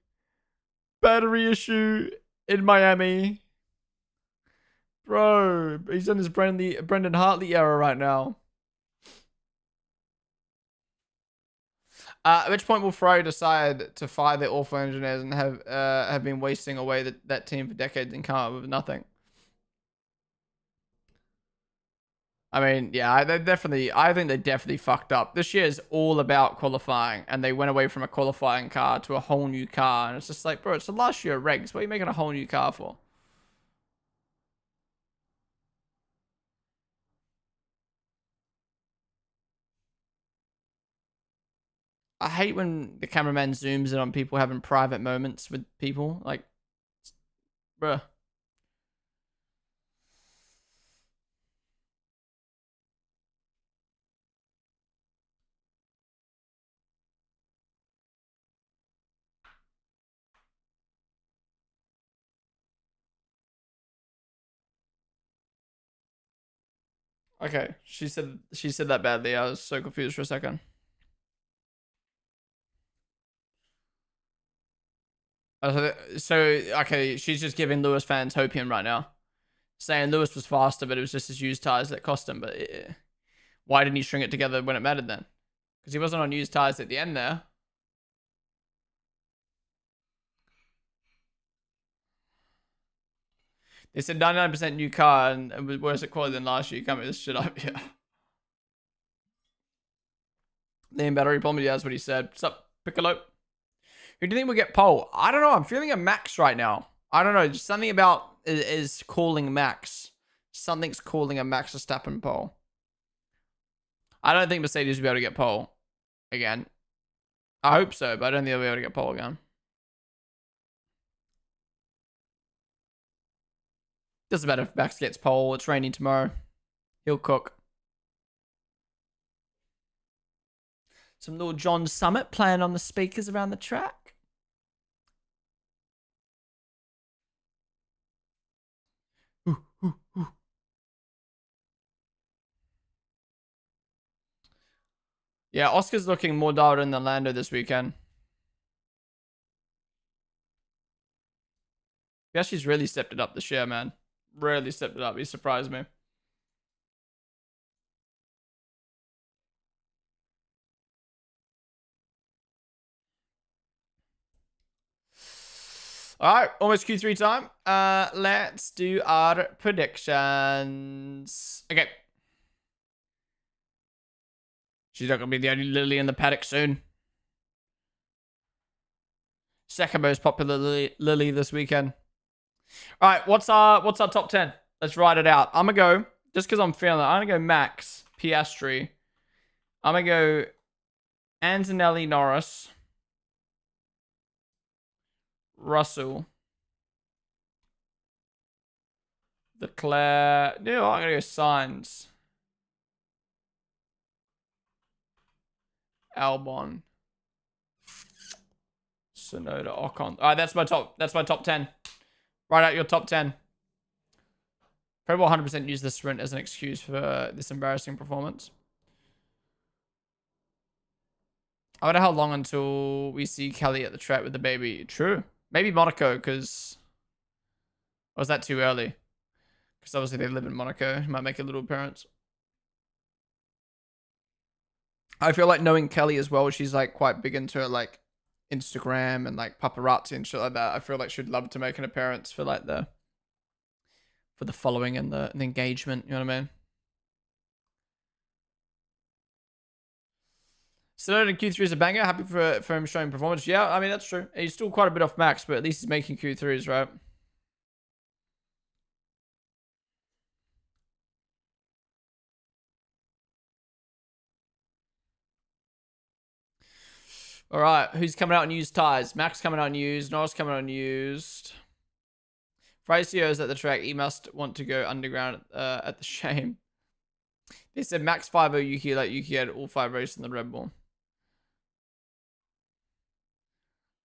Battery issue in Miami. Bro, he's on his Brendan Hartley era right now. At which point will Ferrari decide to fire their awful engineers and have been wasting away that team for decades and come up with nothing? I mean, yeah, I think they definitely fucked up. This year is all about qualifying, and they went away from a qualifying car to a whole new car, and it's just like, bro, it's the last year of regs. What are you making a whole new car for? I hate when the cameraman zooms in on people having private moments with people. Like, bruh. Okay, she said that badly. I was so confused for a second. So okay, she's just giving Lewis fans hopium right now, saying Lewis was faster, but it was just his used tires that cost him. But why didn't he string it together when it mattered then? Because he wasn't on used tires at the end there. They said 99% new car and it was worse at quality than last year. You can't make this shit up. Yeah. Name battery bomb. Yeah, that's what he said. What's up, Piccolo? Who do you think will get pole? I don't know. I'm feeling a Max right now. I don't know. Just something about is calling Max. Something's calling a Max Verstappen pole. I don't think Mercedes will be able to get pole again. I hope so, but I don't think they'll be able to get pole again. Doesn't matter if Max gets pole. It's raining tomorrow. He'll cook. Some little John Summit playing on the speakers around the track. Ooh, ooh, ooh. Yeah, Oscar's looking more dialed in than Lando this weekend. Yeah, she's really stepped it up this year, man. Really stepped it up. He surprised me. All right, almost Q3 time. Let's do our predictions. Okay. She's not gonna be the only Lily in the paddock soon. Second most popular Lily this weekend. All right, what's our top 10? Let's write it out. I'm gonna go just because I'm feeling it. I'm gonna go Max Piastri. I'm gonna go Antonelli Norris, Russell, Leclerc. No, I'm gonna go Sainz, Albon, Sonoda, Ocon. All right, that's my top. That's my top 10. Write out your top 10. Probably 100% use the sprint as an excuse for this embarrassing performance. I wonder how long until we see Kelly at the track with the baby. True. Maybe Monaco, because... Or was that too early? Because obviously they live in Monaco. Might make a little appearance. I feel like knowing Kelly as well, she's like quite big into like Instagram and like paparazzi and shit like that. I feel like she'd love to make an appearance for like the following and the engagement. You know what I mean? Sonoda in Q3 is a banger. Happy for him showing performance. Yeah, I mean, that's true. He's still quite a bit off Max, but at least he's making Q3s, right? All right, who's coming out on used tires? Max coming out on used. Norris coming out on used. Fracio's at the track. He must want to go underground at the shame. They said Max 5-0 Yuki, like Yuki had all 5 races in the Red Bull.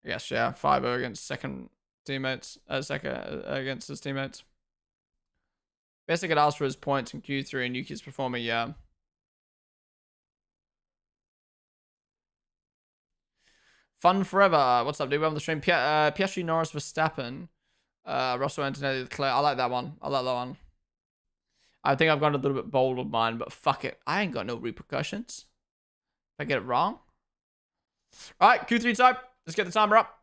Yes, yeah, 5-0 against second teammates. Against his teammates. Best I could ask for his points in Q3 and Yuki's performing, yeah. Fun forever. What's up, dude? We're on the stream. Piastri, Norris, Verstappen. Russell, Antonelli, Leclerc. I like that one. I like that one. I think I've gone a little bit bold with mine, but fuck it. I ain't got no repercussions. If I get it wrong. All right, Q3 time. Let's get the timer up.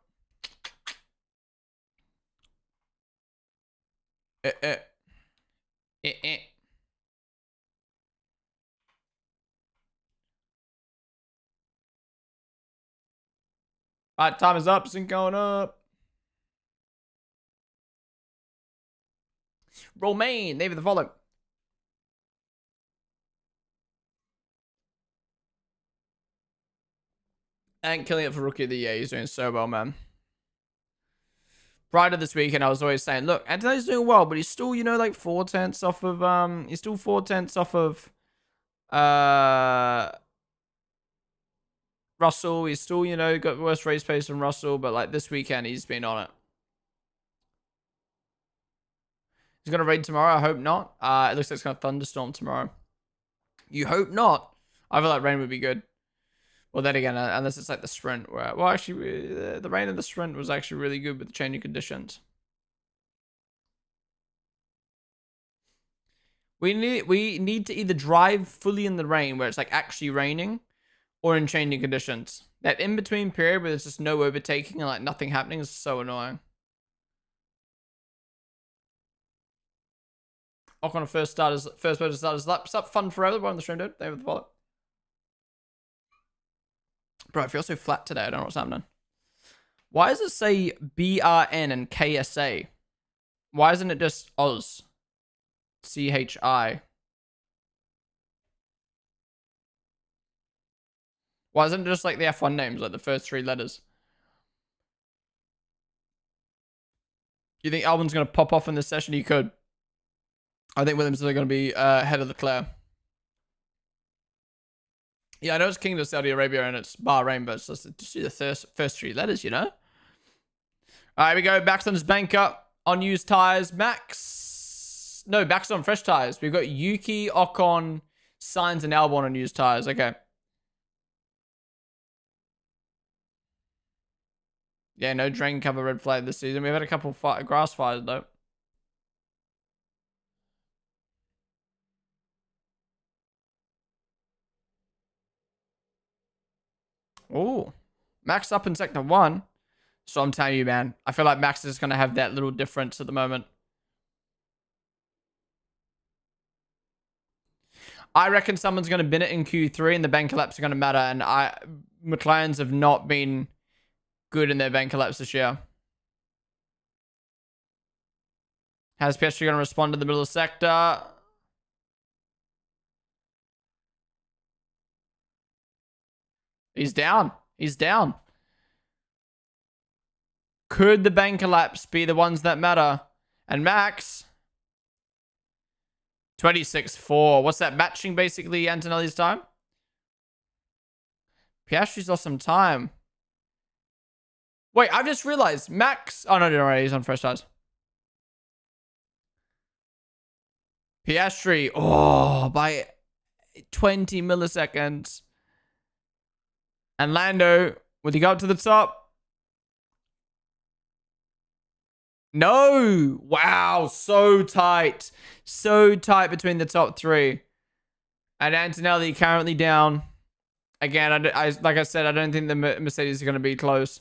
All right, time is up. Sync going up. Romaine, name of the follow. And killing it for Rookie of the Year. He's doing so well, man. Prior to this weekend, I was always saying, look, Antonelli's doing well, but he's still, you know, like 4/10 off of, he's still 4/10 off of, Russell. He's still, you know, got worse race pace than Russell, but like this weekend, he's been on it. He's going to rain tomorrow. I hope not. It looks like it's going to thunderstorm tomorrow. You hope not. I feel like rain would be good. Well, then again, unless it's like the sprint. Well, actually, the rain in the sprint was actually really good with the changing conditions. We need to either drive fully in the rain, where it's like actually raining, or in changing conditions. That in-between period where there's just no overtaking and like nothing happening is so annoying. Ocon first motor starters lap. Sup, fun for everyone on the stream, dude. They have the wallet. Bro, I feel so flat today. I don't know what's happening. Why does it say BRN and KSA? Why isn't it just Oz? CHI. Why isn't it just like the F1 names, like the first 3 letters? You think Albon's going to pop off in this session? He could. I think Williams are going to be ahead of Leclerc. Yeah, I know it's Kingdom of Saudi Arabia and it's Bahrain, but it's just do the first 3 letters, you know? All right, we go. Max on his banker on used tires. Max. No, Max on fresh tires. We've got Yuki, Ocon, Sainz, and Albon on used tires. Okay. Yeah, no drain cover red flag this season. We've had a couple grass fires, though. Oh, Max up in sector 1. So I'm telling you, man, I feel like Max is going to have that little difference at the moment. I reckon someone's going to bin it in Q3 and the bank collapse are going to matter. And McLaren's have not been good in their bank collapse this year. How's Piastri going to respond to the middle of the sector? He's down. He's down. Could the bank collapse be the ones that matter? And Max, 26.4. What's that, matching basically Antonelli's time? Piastri's lost some time. Wait, I've just realized Max. Oh, no, he's on fresh tires. Piastri, oh, by 20 milliseconds. And Lando, would he go up to the top? No. Wow, so tight. So tight between the top 3. And Antonelli currently down. Again, like I said, I don't think the Mercedes are going to be close.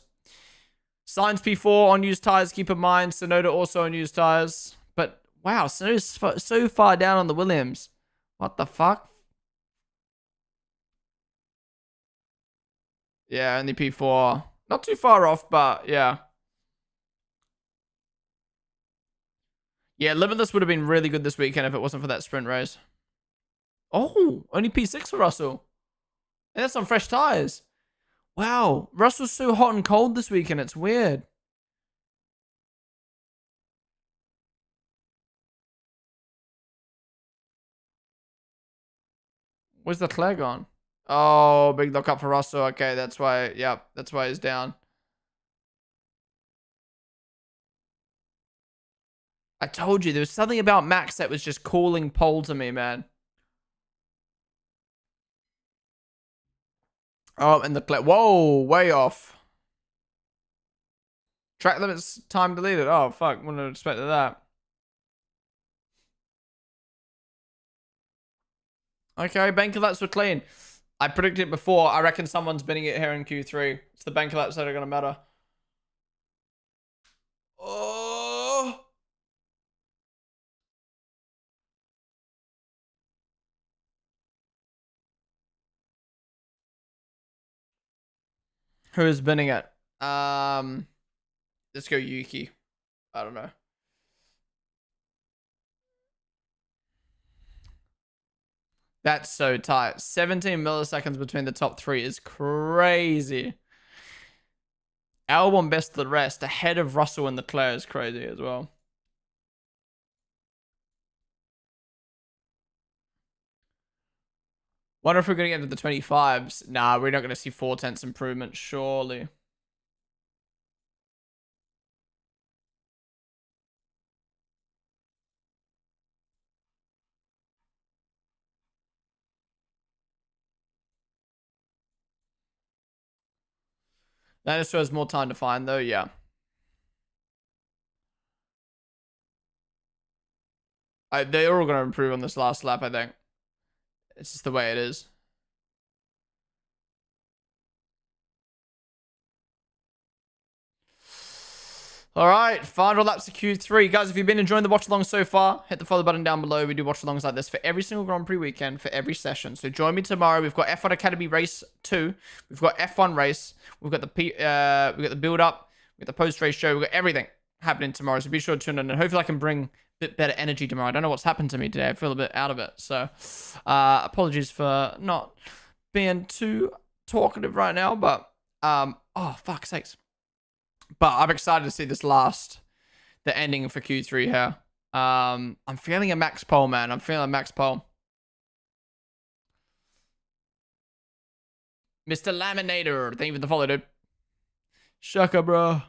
Sainz P4 on used tires, keep in mind. Sonoda also on used tires. But, wow, Sonoda's so far down on the Williams. What the fuck? Yeah, only P4. Not too far off, but yeah. Yeah, Limitless would have been really good this weekend if it wasn't for that sprint race. Oh, only P6 for Russell. And that's on fresh tires. Wow, Russell's so hot and cold this weekend. It's weird. Where's the flag on? Oh, big lock up for Russell. Okay, that's why. Yep, that's why he's down. I told you, there was something about Max that was just calling pole to me, man. Oh, and the clip. Whoa, way off. Track limits time deleted. Oh, fuck. Wouldn't have expected that. Okay, bank collapse were clean. I predicted it before. I reckon someone's binning it here in Q3. It's the bank collapse that are going to matter. Oh. Who's binning it? Let's go Yuki. I don't know. That's so tight. 17 milliseconds between the top 3 is crazy. Albon best of the rest, ahead of Russell and Leclerc is crazy as well. Wonder if we're going to get into the 25s. Nah, we're not going to see 4/10 improvement, surely. That just shows more time to find, though, yeah. They're all going to improve on this last lap, I think. It's just the way it is. All right, final laps of Q3. Guys, if you've been enjoying the watch along so far, hit the follow button down below. We do watch alongs like this for every single Grand Prix weekend, for every session. So join me tomorrow. We've got F1 Academy Race 2. We've got F1 Race. We've got the build up. We've got the post race show. We've got everything happening tomorrow. So be sure to tune in, and hopefully I can bring a bit better energy tomorrow. I don't know what's happened to me today. I feel a bit out of it. So apologies for not being too talkative right now, but oh, fuck's sakes. But I'm excited to see the ending for Q3 here. I'm feeling a max pole, man. I'm feeling a max pole. Mr. Laminator, thank you for the follow, dude. Shaka, bro.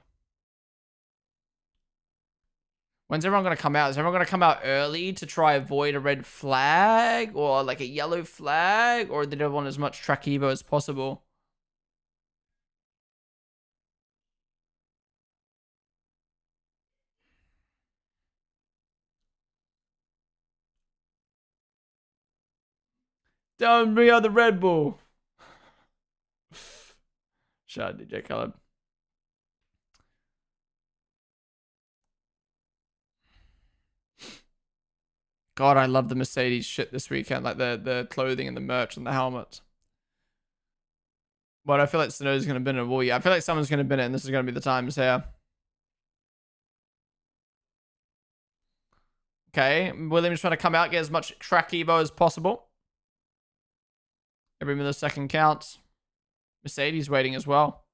When's everyone going to come out? Is everyone going to come out early to try avoid a red flag or like a yellow flag? Or do they want as much track evo as possible? Don't bring out the Red Bull. Shout out DJ Khaled. God, I love the Mercedes shit this weekend. Like the clothing and the merch and the helmets. But I feel like Snow's going to bin it. Well, yeah, I feel like someone's going to bin it, and this is going to be the times here. Okay, Williams trying to come out, get as much track evo as possible. Every millisecond counts. Mercedes waiting as well.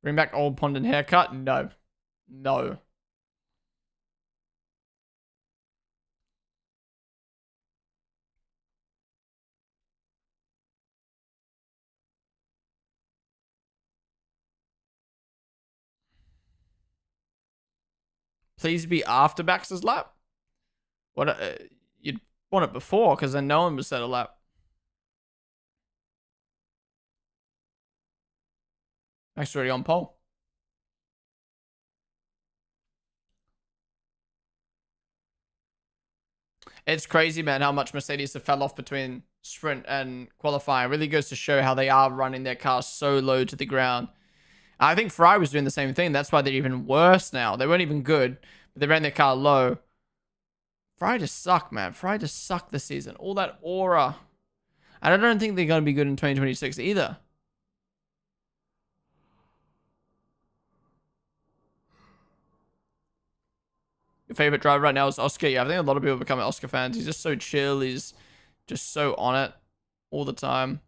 Bring back old Ponden haircut? No. No. Please be after Max's lap? What? You'd want it before, because then no one would set a lap. Max already on pole. It's crazy, man, how much Mercedes have fell off between sprint and qualifying. It really goes to show how they are running their cars so low to the ground. I think Ferrari was doing the same thing. That's why they're even worse now. They weren't even good, but they ran their car low. Ferrari just suck, man. Ferrari just suck this season. All that aura. And I don't think they're going to be good in 2026 either. Your favorite driver right now is Oscar. Yeah, I think a lot of people are becoming Oscar fans. He's just so chill. He's just so on it all the time.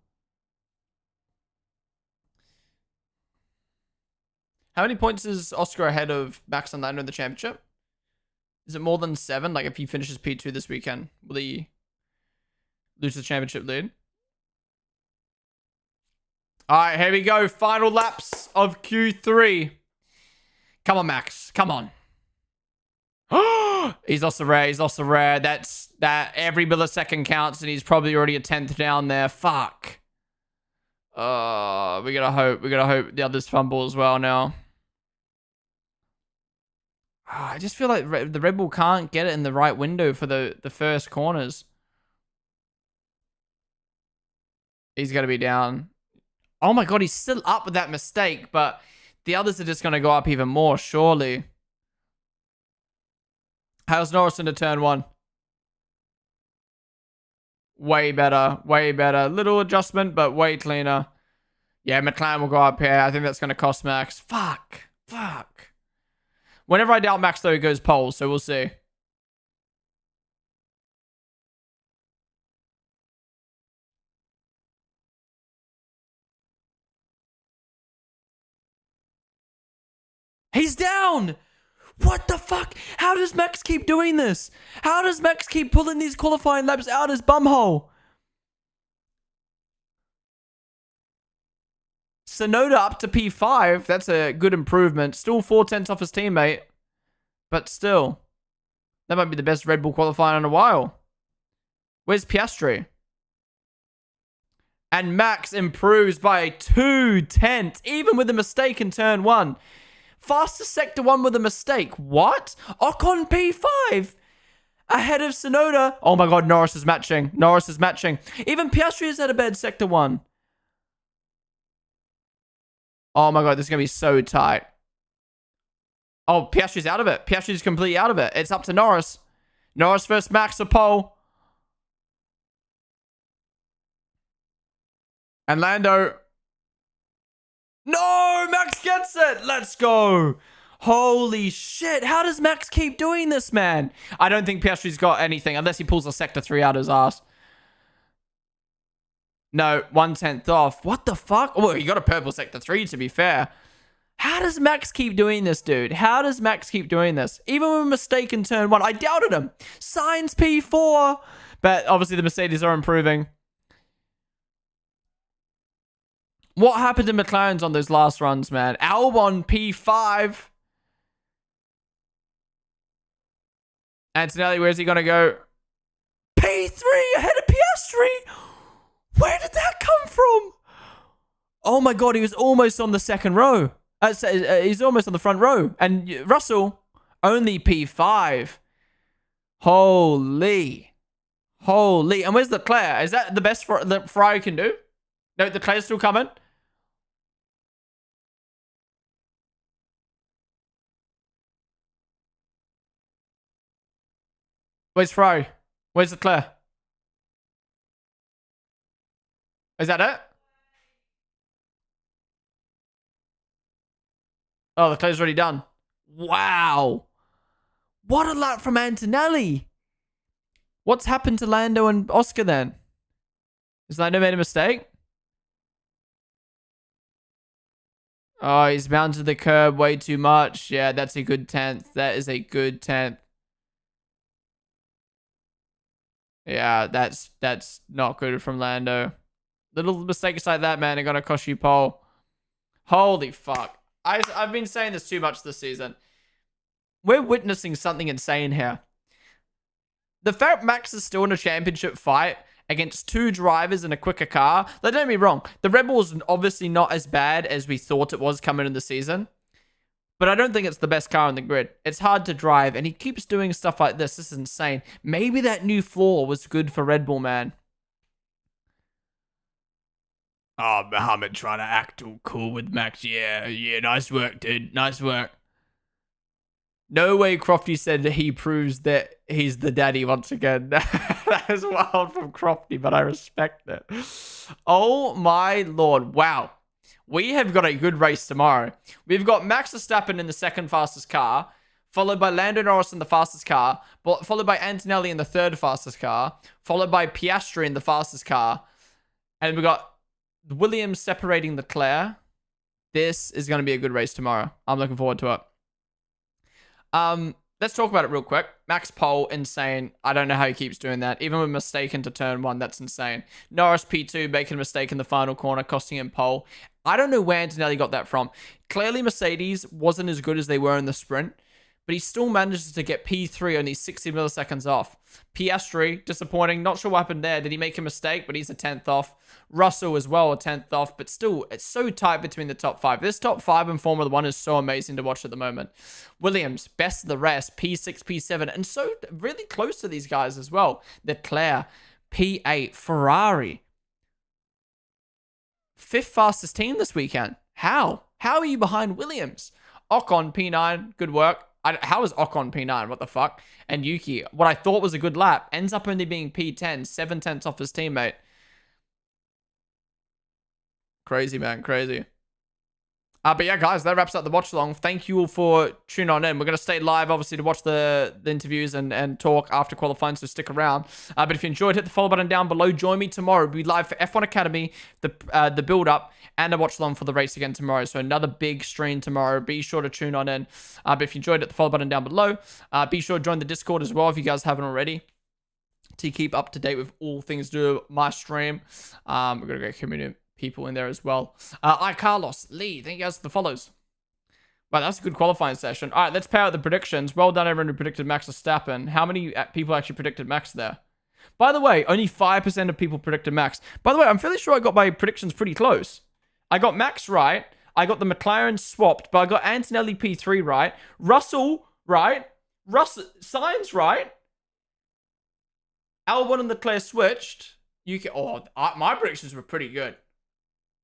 How many points is Oscar ahead of Max and Lando in the championship? Is it more than 7? Like if he finishes P2 this weekend, will he lose the championship lead? All right, here we go. Final laps of Q3. Come on, Max. Come on. He's lost the rare. He's lost the rare. That every millisecond counts, and he's probably already a 10th down there. Fuck. We gotta hope. We gotta hope the others fumble as well now. I just feel like the Red Bull can't get it in the right window for the first corners. He's got to be down. Oh my god, he's still up with that mistake, but the others are just going to go up even more, surely. How's Norris into turn 1? Way better, way better. Little adjustment, but way cleaner. Yeah, McLaren will go up here. I think that's going to cost Max. Fuck. Fuck. Whenever I doubt Max, though, he goes pole, so we'll see. He's down! What the fuck? How does Max keep doing this? How does Max keep pulling these qualifying laps out his bumhole? Sonoda up to P5. That's a good improvement. Still 4/10 off his teammate. But still. That might be the best Red Bull qualifying in a while. Where's Piastri? And Max improves by 2/10. Even with a mistake in turn 1. Fastest sector 1 with a mistake. What? Ocon P5. Ahead of Sonoda. Oh my god, Norris is matching. Norris is matching. Even Piastri has had a bad sector 1. Oh my God, this is going to be so tight. Oh, Piastri's out of it. Piastri's completely out of it. It's up to Norris. Norris versus Max or pole. And Lando. No, Max gets it. Let's go. Holy shit. How does Max keep doing this, man? I don't think Piastri's got anything unless he pulls a Sector 3 out his ass. No, 1/10 off. What the fuck? Oh, he got a purple Sector 3, to be fair. How does Max keep doing this, dude? How does Max keep doing this? Even with a mistake in turn 1, I doubted him. Sainz P4. But obviously the Mercedes are improving. What happened to McLaren's on those last runs, man? Albon P5. Antonelli, where's he going to go? P3 ahead of Piastri. Where did that come from? Oh my God, he was almost on the second row. He's almost on the front row. And Russell, only P5. Holy. Holy. And where's Leclerc? Is that the best the Ferrari can do? No, Leclerc's still coming. Where's Ferrari? Where's Leclerc? Is that it? Oh, Leclerc's already done. Wow. What a lap from Antonelli. What's happened to Lando and Oscar then? Has Lando made a mistake? Oh, he's mounted the curb way too much. Yeah, that's a good 10th. That is a good 10th. Yeah, that's not good from Lando. Little mistakes like that, man, are going to cost you pole. Holy fuck. I've been saying this too much this season. We're witnessing something insane here. The fact Max is still in a championship fight against 2 drivers in a quicker car. Don't get me wrong. The Red Bull is obviously not as bad as we thought it was coming in the season. But I don't think it's the best car on the grid. It's hard to drive, and he keeps doing stuff like this. This is insane. Maybe that new floor was good for Red Bull, man. Oh, Muhammad trying to act all cool with Max. Yeah, nice work, dude. Nice work. No way Crofty said that he proves that he's the daddy once again. That is wild from Crofty, but I respect it. Oh my lord. Wow. We have got a good race tomorrow. We've got Max Verstappen in the second fastest car, followed by Lando Norris in the fastest car, followed by Antonelli in the third fastest car, followed by Piastri in the fastest car. And we've got Williams separating Leclerc. This is going to be a good race tomorrow. I'm looking forward to it. Let's talk about it real quick. Max pole, insane. I don't know how he keeps doing that. Even with a mistake into turn 1, that's insane. Norris P2 making a mistake in the final corner, costing him pole. I don't know where Antonelli got that from. Clearly, Mercedes wasn't as good as they were in the sprint, but he still manages to get P3 only 60 milliseconds off. Piastri, disappointing. Not sure what happened there. Did he make a mistake? But he's a 10th off. Russell as well, a 10th off. But still, it's so tight between the top 5. This top 5 in Formula 1 is so amazing to watch at the moment. Williams, best of the rest. P6, P7. And so really close to these guys as well. Leclerc, P8. Ferrari. 5th fastest team this weekend. How? How are you behind Williams? Ocon, P9. Good work. How is Ocon P9? What the fuck? And Yuki, what I thought was a good lap, ends up only being P10, 7/10 off his teammate. Crazy, man. Crazy. But yeah, guys, that wraps up the watch along. Thank you all for tuning on in. We're going to stay live, obviously, to watch the interviews and talk after qualifying, so stick around. But if you enjoyed, hit the follow button down below. Join me tomorrow. We'll be live for F1 Academy, the build-up, and a watch along for the race again tomorrow. So another big stream tomorrow. Be sure to tune on in. But if you enjoyed, hit the follow button down below. Be sure to join the Discord as well if you guys haven't already, to keep up to date with all things to do with my stream. We're going to go community people in there as well. Carlos, Lee, thank you guys for the follows. Wow, that's a good qualifying session. All right, let's pay out the predictions. Well done, everyone who predicted Max Verstappen. How many people actually predicted Max there? By the way, only 5% of people predicted Max. By the way, I'm fairly sure I got my predictions pretty close. I got Max right. I got the McLaren swapped, but I got Antonelli P3 right. Russell right. Sainz right. Albon and Leclerc switched. My predictions were pretty good.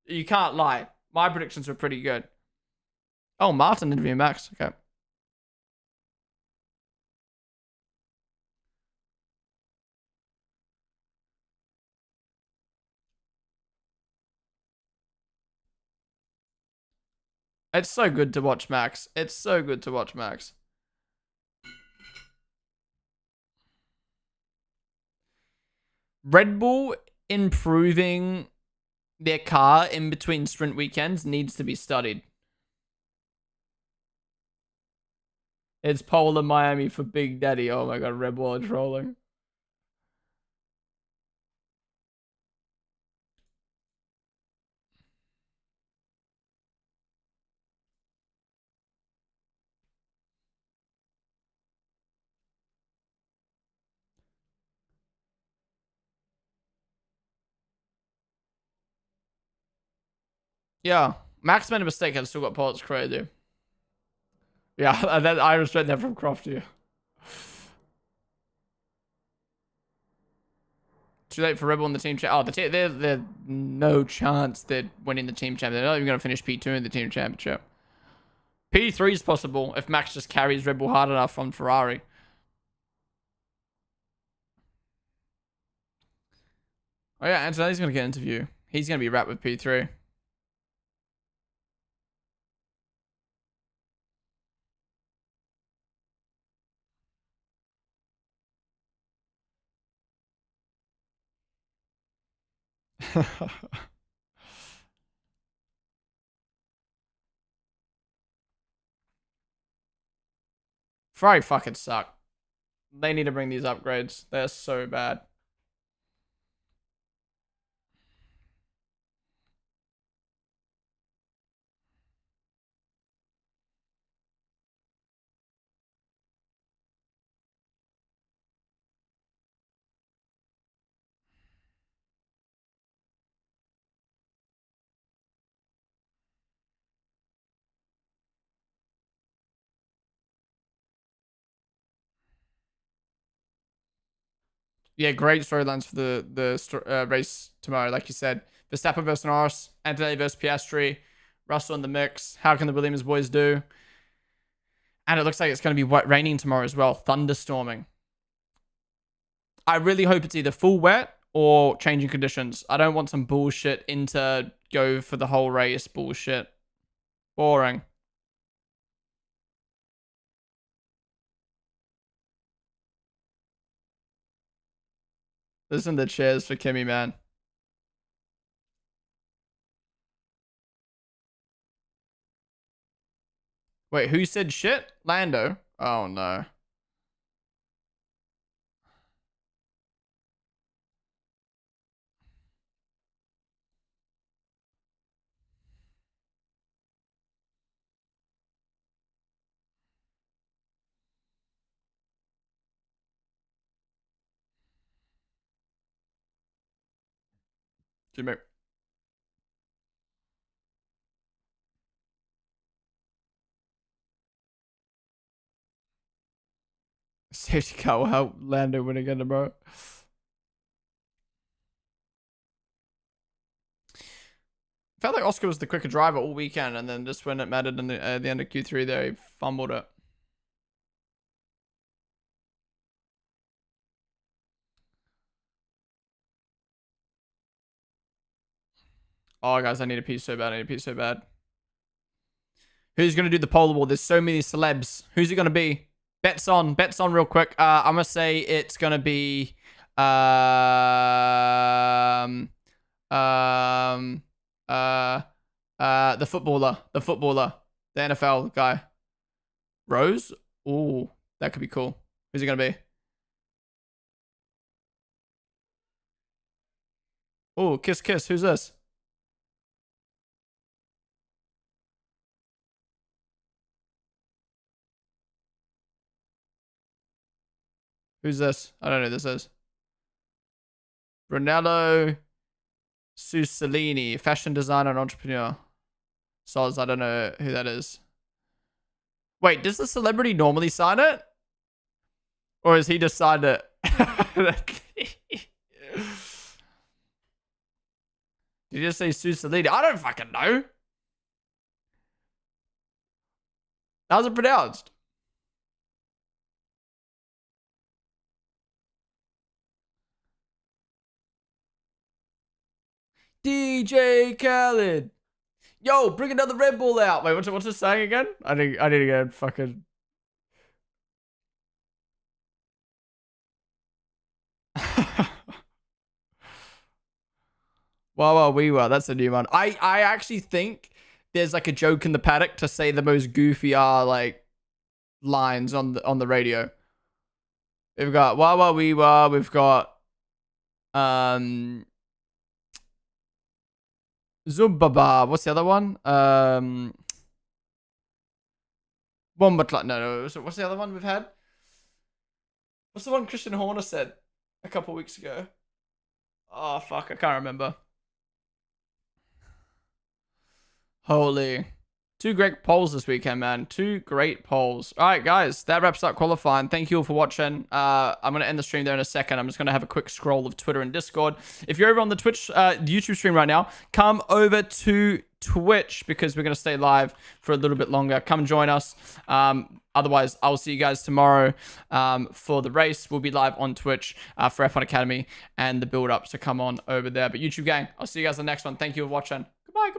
You can't lie. My predictions were pretty good. Oh, Martin interview Max. Okay. It's so good to watch Max. It's so good to watch Max. Red Bull improving their car in between sprint weekends needs to be studied. It's Poland Miami for Big Daddy. Oh my god, Red Bull are trolling. Yeah, Max made a mistake and still got Poland's credit. Yeah, I respect that from Croft to you. Too late for Rebel in the team champ. Oh, they're no chance they're winning the team champ. They're not even going to finish P2 in the team championship. P3 is possible if Max just carries Red Bull hard enough on Ferrari. Oh yeah, Antonelli's going to get an interview. He's going to be wrapped with P3. Ferrari fucking suck. They need to bring these upgrades. They're so bad. Yeah, great storylines for the race tomorrow. Like you said, Verstappen versus Norris, Antonelli versus Piastri, Russell in the mix. How can the Williams boys do? And it looks like it's going to be raining tomorrow as well, thunderstorming. I really hope it's either full wet or changing conditions. I don't want some bullshit into go for the whole race bullshit. Boring. Listen to the cheers for Kimmy, man. Wait, who said shit? Lando? Oh, no. Jimmy. Safety car will help Lando win again tomorrow. Felt like Oscar was the quicker driver all weekend, and then just when it mattered in the end of Q3 there, he fumbled it. Oh, guys, I need a pee so bad. I need a pee so bad. Who's going to do the polar wall? There's so many celebs. Who's it going to be? Bets on real quick. I'm going to say it's going to be... the footballer. The NFL guy. Rose? Ooh, that could be cool. Who's it going to be? Ooh, kiss, kiss. Who's this? Who's this? I don't know who this is. Brunello Susellini, fashion designer and entrepreneur. Soz, I don't know who that is. Wait, does the celebrity normally sign it? Or has he just signed it? Did you just say Susellini? I don't fucking know. How's it pronounced? DJ Khaled. Yo, bring another Red Bull out. Wait, what's it saying again? I need to get fucking. Wow, we were. That's a new one. I actually think there's like a joke in the paddock to say the most goofy like lines on the radio. We've got wow, we were. We've got Zumbaba. What's the other one? Bombatla. No. So what's the other one we've had? What's the one Christian Horner said a couple weeks ago? Oh fuck, I can't remember. Holy. Two great polls this weekend, man. Two great polls. All right, guys, that wraps up qualifying. Thank you all for watching. I'm going to end the stream there in a second. I'm just going to have a quick scroll of Twitter and Discord. If you're over on the Twitch, YouTube stream right now, come over to Twitch because we're going to stay live for a little bit longer. Come join us. Otherwise, I'll see you guys tomorrow for the race. We'll be live on Twitch for F1 Academy and the build-up. So come on over there. But YouTube gang, I'll see you guys in the next one. Thank you for watching. Goodbye.